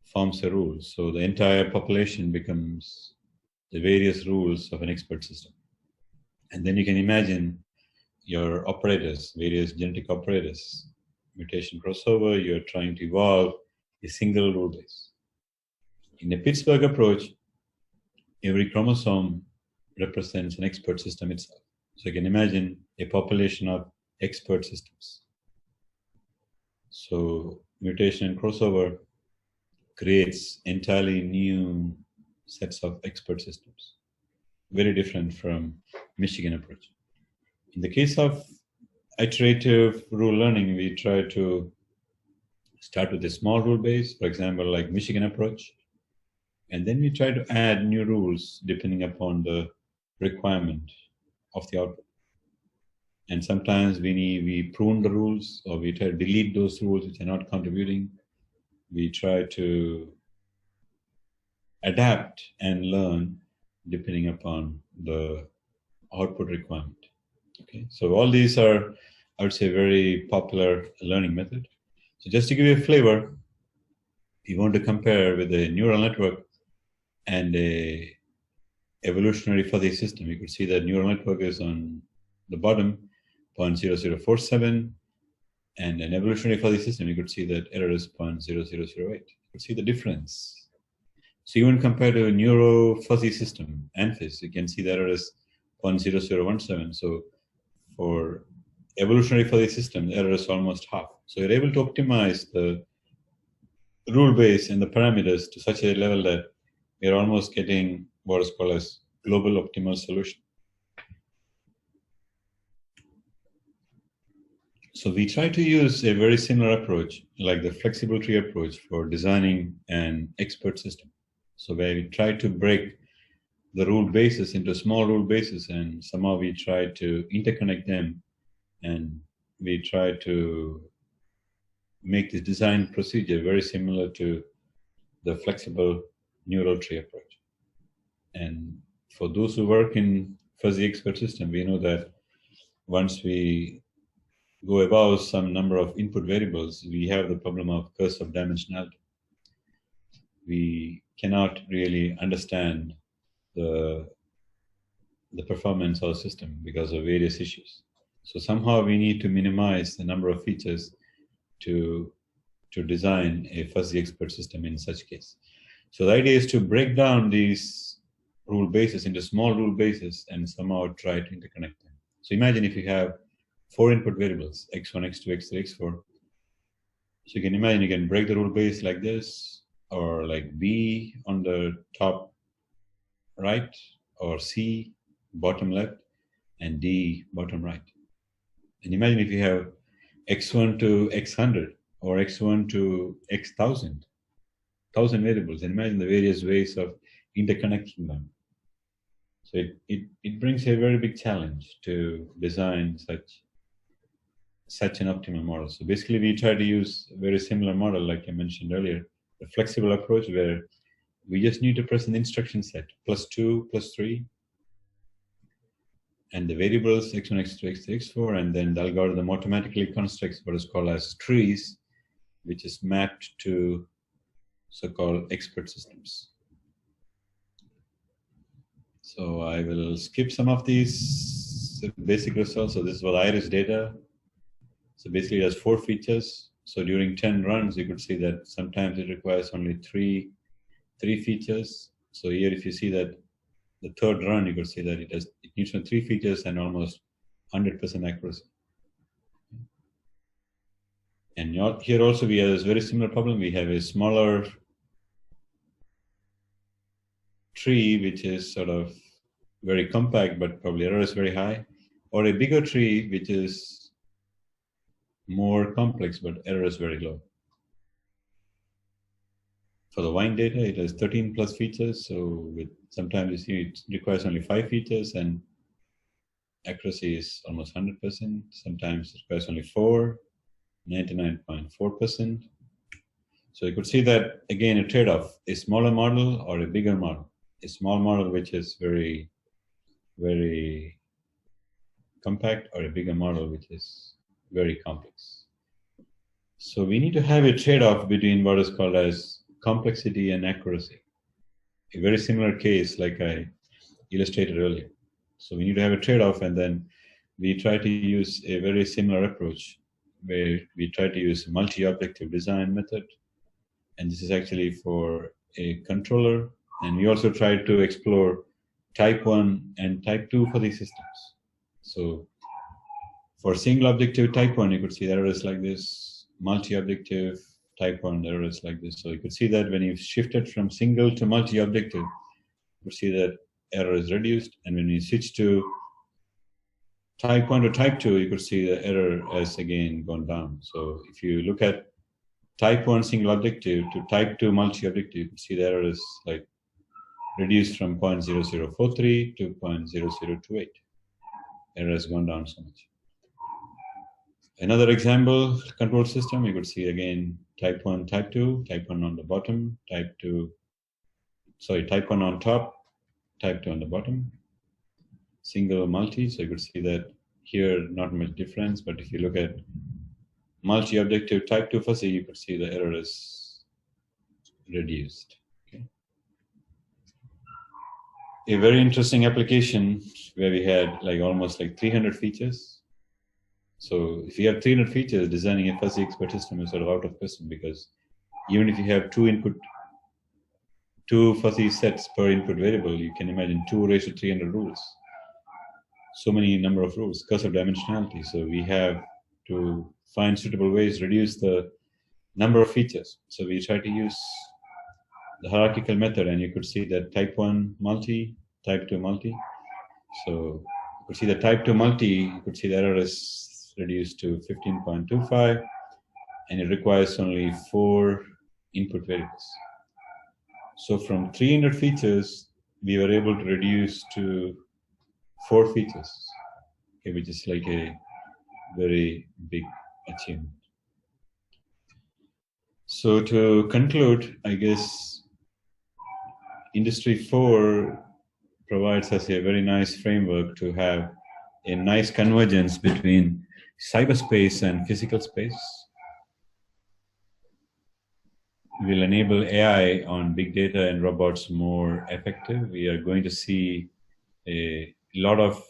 Speaker 2: forms a rule. So the entire population becomes the various rules of an expert system. And then you can imagine your operators, various genetic operators, mutation crossover, you're trying to evolve a single rule base. In the Pittsburgh approach, every chromosome represents an expert system itself. So you can imagine a population of expert systems. So mutation and crossover creates entirely new sets of expert systems, very different from Michigan approach. In the case of iterative rule learning, we try to start with a small rule base, for example, like Michigan approach, and then we try to add new rules depending upon the requirement of the output. And sometimes we prune the rules, or we try to delete those rules which are not contributing. We try to adapt and learn depending upon the output requirement. Okay, so all these are, I would say, very popular learning method. So just to give you a flavor, if you want to compare with a neural network and a evolutionary fuzzy system, you could see that neural network is on the bottom, 0.0047, and an evolutionary fuzzy system, you could see that error is 0.0008. You could see the difference. So even compared to a neuro fuzzy system, ANFIS, you can see the error is 0.0017. So for evolutionary fuzzy system, the error is almost half. So you're able to optimize the rule base and the parameters to such a level that we're almost getting what is called as global optimal solution. So we try to use a very similar approach, like the flexible tree approach, for designing an expert system. So where we try to break the rule bases into small rule bases, and somehow we try to interconnect them, and we try to make this design procedure very similar to the flexible neural tree approach. And for those who work in fuzzy expert system, we know that once we go above some number of input variables, we have the problem of curse of dimensionality. We cannot really understand the performance of the system because of various issues. So somehow we need to minimize the number of features to design a fuzzy expert system in such case. So the idea is to break down these rule bases into small rule bases and somehow try to interconnect them. So imagine if you have 4 input variables, x1, x2, x3, x4. So you can imagine you can break the rule base like this, or like B on the top right, or C bottom left, and D bottom right. And imagine if you have x1 to x100, or x1 to x1000, 1000 variables, and imagine the various ways of interconnecting them. So it brings a very big challenge to design such an optimal model. So basically we try to use a very similar model like I mentioned earlier, the flexible approach where we just need to press an instruction set, +2, +3, and the variables x1, x2, x3, x4, and then the algorithm automatically constructs what is called as trees, which is mapped to so-called expert systems. So I will skip some of these basic results. So this is what iris data. So basically it has 4 features. So during 10 runs, you could see that sometimes it requires only three features. So here if you see that the 3rd run, you could see that it needs 3 features and almost 100% accuracy. And here also we have this very similar problem. We have a smaller tree, which is sort of very compact, but probably error is very high, or a bigger tree, which is more complex, but error is very low. For the wine data, it has 13 plus features. So sometimes you see it requires only 5 features and accuracy is almost 100%. Sometimes it requires only 4, 99.4%. So you could see that, again, a trade-off, a smaller model or a bigger model. A small model which is very, very compact, or a bigger model which is very complex. So we need to have a trade-off between what is called as complexity and accuracy. A very similar case like I illustrated earlier. So we need to have a trade-off, and then we try to use a very similar approach where we try to use multi-objective design method, and this is actually for a controller, and we also try to explore type 1 and type 2 for these systems. So for single objective type 1, you could see the errors like this, multi-objective type 1, the errors like this. So you could see that when you shifted from single to multi-objective, you could see that error is reduced, and when you switch to type 1 to type 2, you could see the error has again gone down. So if you look at type 1 single objective to type 2 multi-objective, you can see the error is like reduced from 0.0043 to 0.0028. Error has gone down so much. Another example, control system, you could see again type 1, type 2, type 1 on the bottom, type 1 on top, type 2 on the bottom, single multi. So you could see that here not much difference, but if you look at multi-objective type 2 fuzzy, you could see the error is reduced. Okay. A very interesting application where we had like almost like 300 features. So if you have 300 features, designing a fuzzy expert system is sort of out of question, because even if you have two fuzzy sets per input variable, you can imagine 2 raised to 300 rules. So many number of rules, because of dimensionality. So we have to find suitable ways to reduce the number of features. So we try to use the hierarchical method, and you could see that type 1 multi, type 2 multi. So you could see the type 2 multi, you could see the error is reduced to 15.25, and it requires only 4 input variables. So from 300 features, we were able to reduce to 4 features, okay, which is like a very big achievement. So to conclude, I guess Industry 4 provides us a very nice framework to have a nice convergence between cyberspace and physical space. We will enable AI on big data and robots more effective. We are going to see a lot of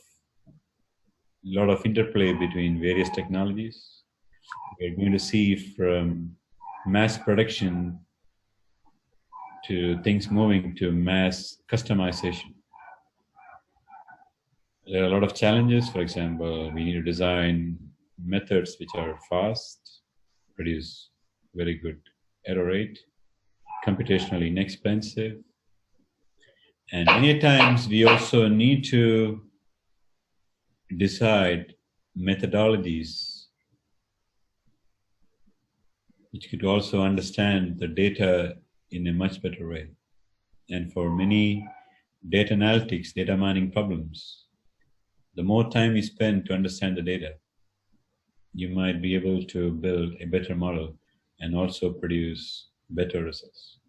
Speaker 2: interplay between various technologies. We're going to see from mass production to things moving to mass customization. There are a lot of challenges. For example, we need to design methods which are fast, produce very good error rate, computationally inexpensive. And many times we also need to decide methodologies which could also understand the data in a much better way. And for many data analytics, data mining problems, the more time you spend to understand the data, you might be able to build a better model and also produce better results.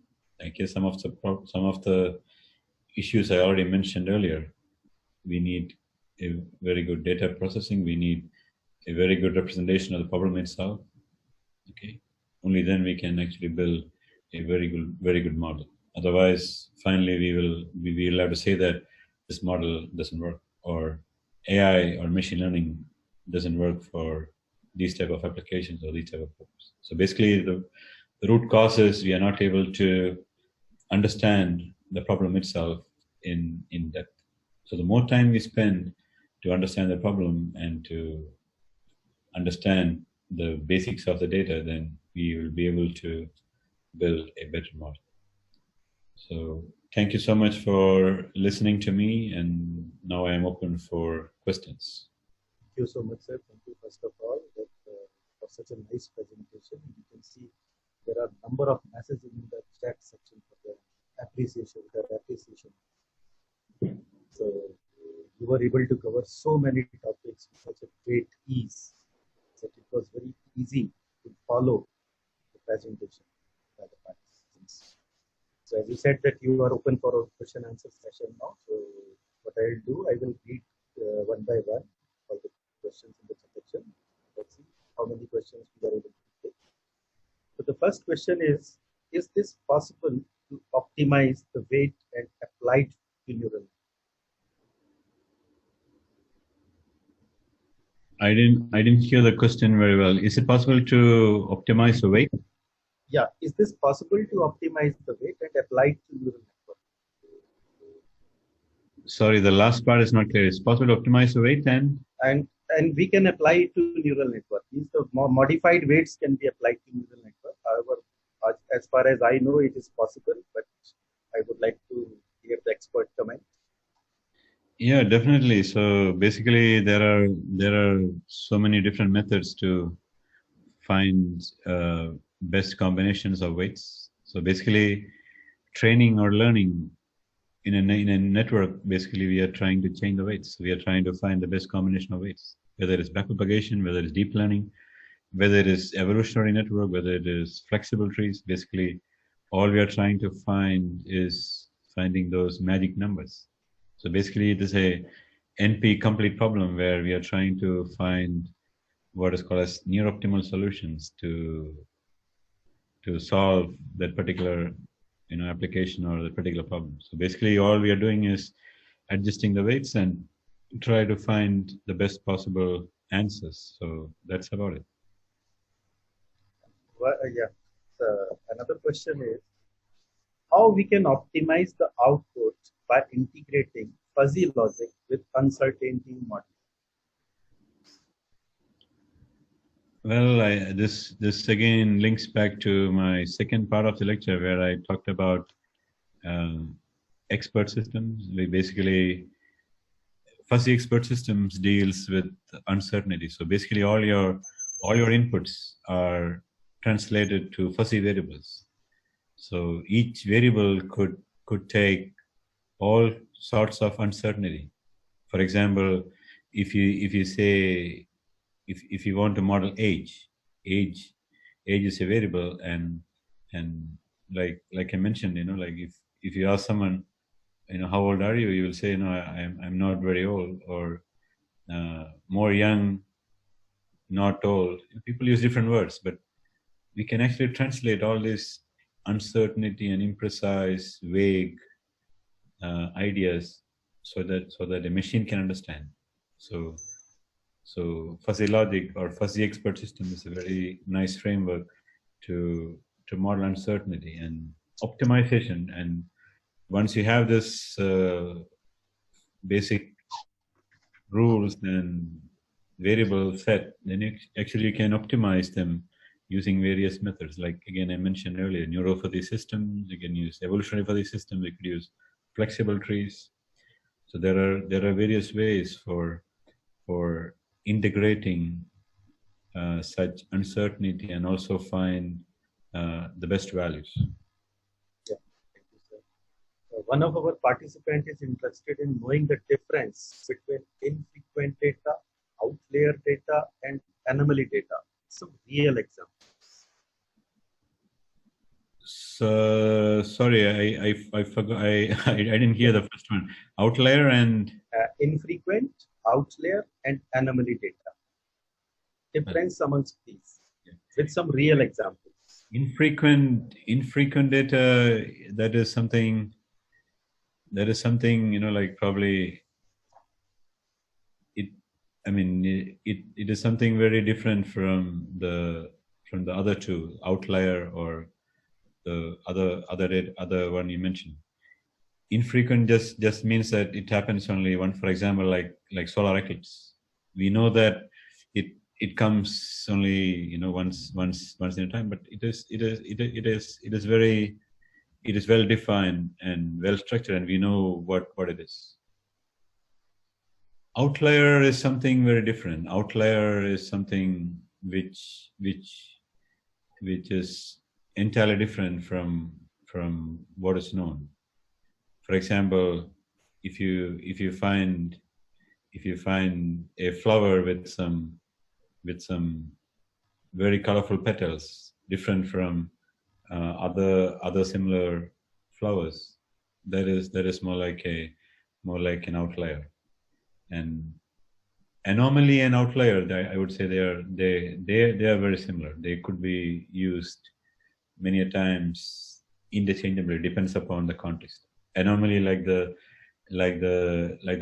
Speaker 2: Like some of the issues I already mentioned earlier, we need a very good data processing. We need a very good representation of the problem itself. Okay, only then we can actually build a very good model. Otherwise, finally, we will have to say that this model doesn't work, or AI or machine learning doesn't work for these type of applications or these type of problems. So basically, the root cause is we are not able to understand the problem itself in depth. So the more time we spend to understand the problem and to understand the basics of the data, then we will be able to build a better model. So thank you so much for listening to me, and now I am open for questions.
Speaker 1: Thank you so much, sir. Thank you, first of all, for such a nice presentation. You can see there are a number of messages in the chat section for the appreciation. So you were able to cover so many topics with such a great ease that it was very easy to follow the presentation by the participants. So as you said that you are open for a question answer session now. So what I will do, I will read one by one all the questions in the section. Let's see how many questions we are able to take. The first question is this possible to optimize the weight and applied to neural?
Speaker 2: I didn't hear the question very well. Is it possible to optimize the weight?
Speaker 1: Yeah, is this possible to optimize the weight and apply it to neural network?
Speaker 2: Sorry, the last part is not clear. It's possible to optimize the weight
Speaker 1: And we can apply it to neural network. Means the modified weights can be applied to neural network. However, as far as I know, it is possible, but I would like to hear the expert comment.
Speaker 2: yeah, definitely. So basically, there are so many different methods to find best combinations of weights. So basically, training or learning in a network, basically we are trying to change the weights. We are trying to find the best combination of weights, whether it's backpropagation, whether it's deep learning, whether it is evolutionary network, whether it is flexible trees. Basically, all we are trying to find is finding those magic numbers. So basically, it is a NP complete problem where we are trying to find what is called as near optimal solutions to solve that particular application or the particular problem. So basically, all we are doing is adjusting the weights and try to find the best possible answers. So that's about it.
Speaker 1: Well, yeah. Another question is how we can optimize the output by integrating fuzzy logic with uncertainty modeling.
Speaker 2: Well, this again links back to my second part of the lecture where I talked about expert systems. We basically fuzzy expert systems deals with uncertainty. So basically, all your inputs are translated to fuzzy variables. So each variable could take all sorts of uncertainty. For example, if you say if you want to model age is a variable, and like I mentioned, like if you ask someone, how old are you, you will say, I'm not very old, or more young, not old. People use different words, but we can actually translate all this uncertainty and imprecise, vague ideas so that a machine can understand. So fuzzy logic or fuzzy expert system is a very nice framework to model uncertainty and optimization. And once you have this basic rules and variable set, then you can optimize them using various methods. Like again, I mentioned earlier, neuro-fuzzy systems. You can use evolutionary fuzzy systems. You could use flexible trees. So there are various ways for integrating such uncertainty and also find the best values.
Speaker 1: Yeah, thank you, sir. One of our participants is interested in knowing the difference between infrequent data, outlier data, and anomaly data. Some real examples.
Speaker 2: So sorry, I forgot. I didn't hear the first one. Outlier and
Speaker 1: Infrequent, outlier, and anomaly data. Difference amongst these with some real examples.
Speaker 2: Infrequent data, that is something like probably it is something very different from the other two, outlier or the other one you mentioned. Infrequent just means that it happens only one. For example, like solar eclipse, we know that it comes only once in a time, but it is well defined and well structured, and we know what it is. Outlier is something very different. Outlier is something which is entirely different from what is known. For example, if you find a flower with some very colorful petals, different from other similar flowers, that is more like an outlier. And anomaly and outlier, I would say they are very similar. They could be used many a times interchangeable. It depends upon the context. Anomaly, like the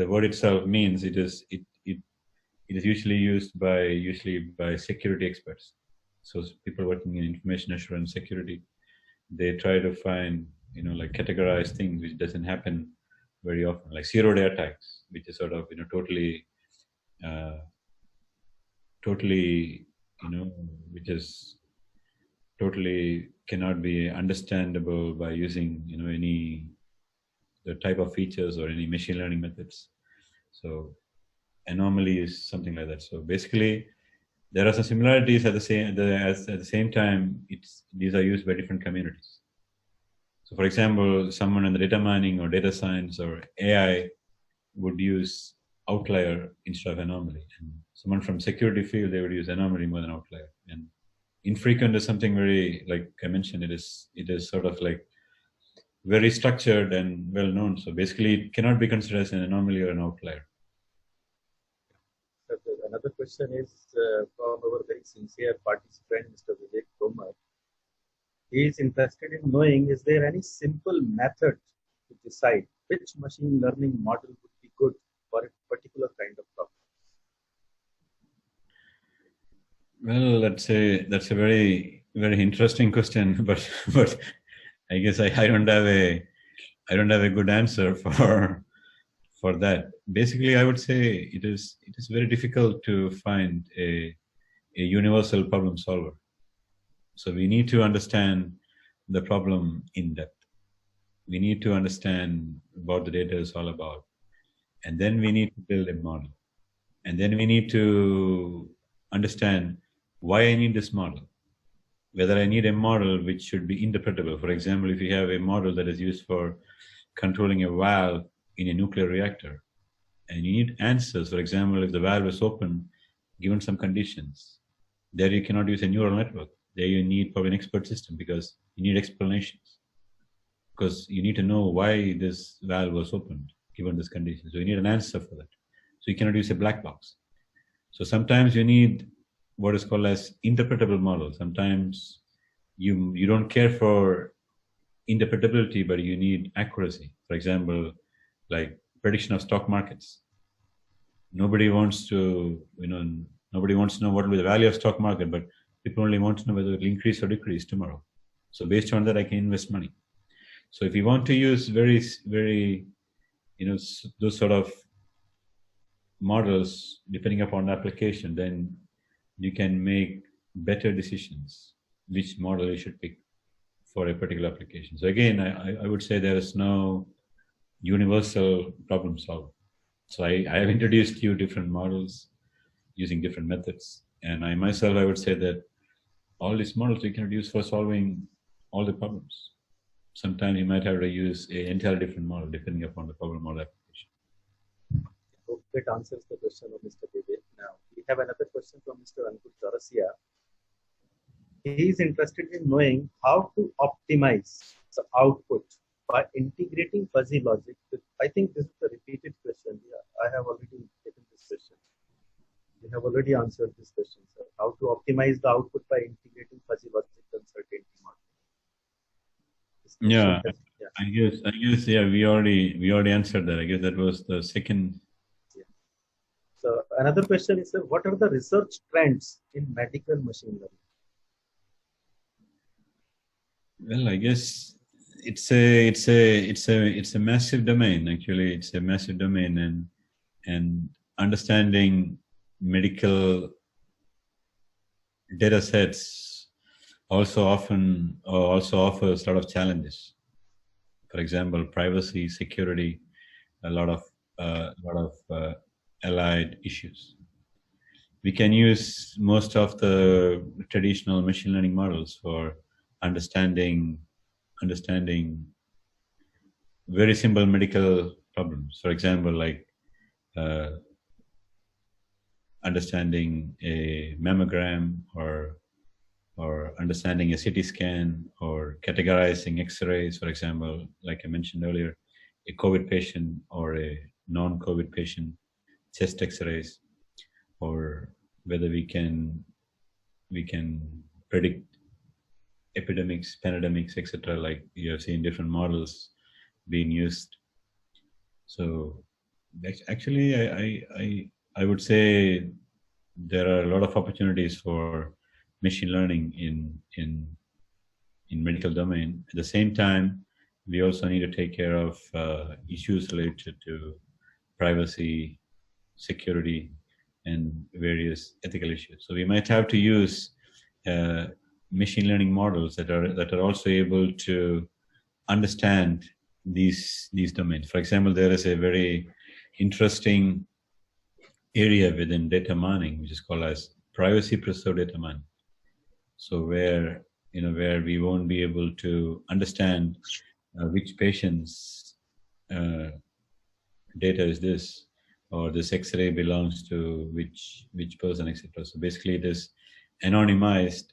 Speaker 2: word itself means, it is usually by security experts. So people working in information assurance security, they try to find, like categorize things which doesn't happen very often, like zero-day attacks, which is sort of, uh, totally, which is totally cannot be understandable by using, any the type of features or any machine learning methods. So anomaly is something like that. So basically, there are some similarities at the same time. These are used by different communities. So, for example, someone in the data mining or data science or AI would use outlier instead of anomaly, and someone from security field, they would use anomaly more than outlier. And infrequent is something very, like I mentioned, it is sort of like very structured and well known. So basically, it cannot be considered as an anomaly or an outlier.
Speaker 1: Another question is from our very sincere participant, Mr. Vivek Tomar. He is interested in knowing, is there any simple method to decide which machine learning model would be good for a particular kind of problem?
Speaker 2: Well, that's a very very interesting question, but I guess I don't have a good answer for that. Basically, I would say it is very difficult to find a universal problem solver. So we need to understand the problem in depth. We need to understand what the data is all about, and then we need to build a model, and then we need to understand why I need this model. Whether I need a model which should be interpretable. For example, if you have a model that is used for controlling a valve in a nuclear reactor, and you need answers. For example, if the valve is open, given some conditions, there you cannot use a neural network. There you need probably an expert system because you need explanations. Because you need to know why this valve was opened given this condition. So you need an answer for that. So you cannot use a black box. So sometimes you need what is called as interpretable model. Sometimes you don't care for interpretability, but you need accuracy. For example, like prediction of stock markets. Nobody wants to, nobody wants to know what will be the value of stock market, but people only want to know whether it will increase or decrease tomorrow. So based on that, I can invest money. So if you want to use very, very, those sort of models, depending upon the application, then you can make better decisions which model you should pick for a particular application. So again, I would say there is no universal problem solver. So I have introduced few different models using different methods. And I myself, I would say that all these models you can use for solving all the problems. Sometimes you might have to use an entirely different model depending upon the problem or the application.
Speaker 1: Hope that answers the question of Mr. Vivek. Now, we have another question from Mr. Ankur Chaurasia. He is interested in knowing how to optimize the output by integrating fuzzy logic. I think this is a repeated question. Yeah, I have already taken this question. We have already answered this question, sir. How to optimize the output by integrating fuzzy logic uncertainty model.
Speaker 2: Yeah, I guess, yeah, we already answered that. I guess that was the second.
Speaker 1: Yeah. So another question is, sir, what are the research trends in medical machine learning?
Speaker 2: Well, I guess it's a massive domain. Actually, it's a massive domain, and understanding medical data sets also offers a lot of challenges. For example, privacy, security, a lot of allied issues. We can use most of the traditional machine learning models for understanding very simple medical problems. For example, like understanding a mammogram or understanding a CT scan or categorizing X-rays, for example, like I mentioned earlier, a COVID patient or a non-COVID patient, chest X-rays, or whether we can predict epidemics, pandemics, etc. Like you have seen different models being used. So actually, I would say there are a lot of opportunities for machine learning in medical domain. At the same time, we also need to take care of issues related to privacy, security, and various ethical issues. So we might have to use uh, machine learning models that are also able to understand these domains. For example, there is a very interesting area within data mining, which is called as privacy preserved data mining. So where we won't be able to understand which patient's data is this, or this X-ray belongs to which person, etc. So basically, it is anonymized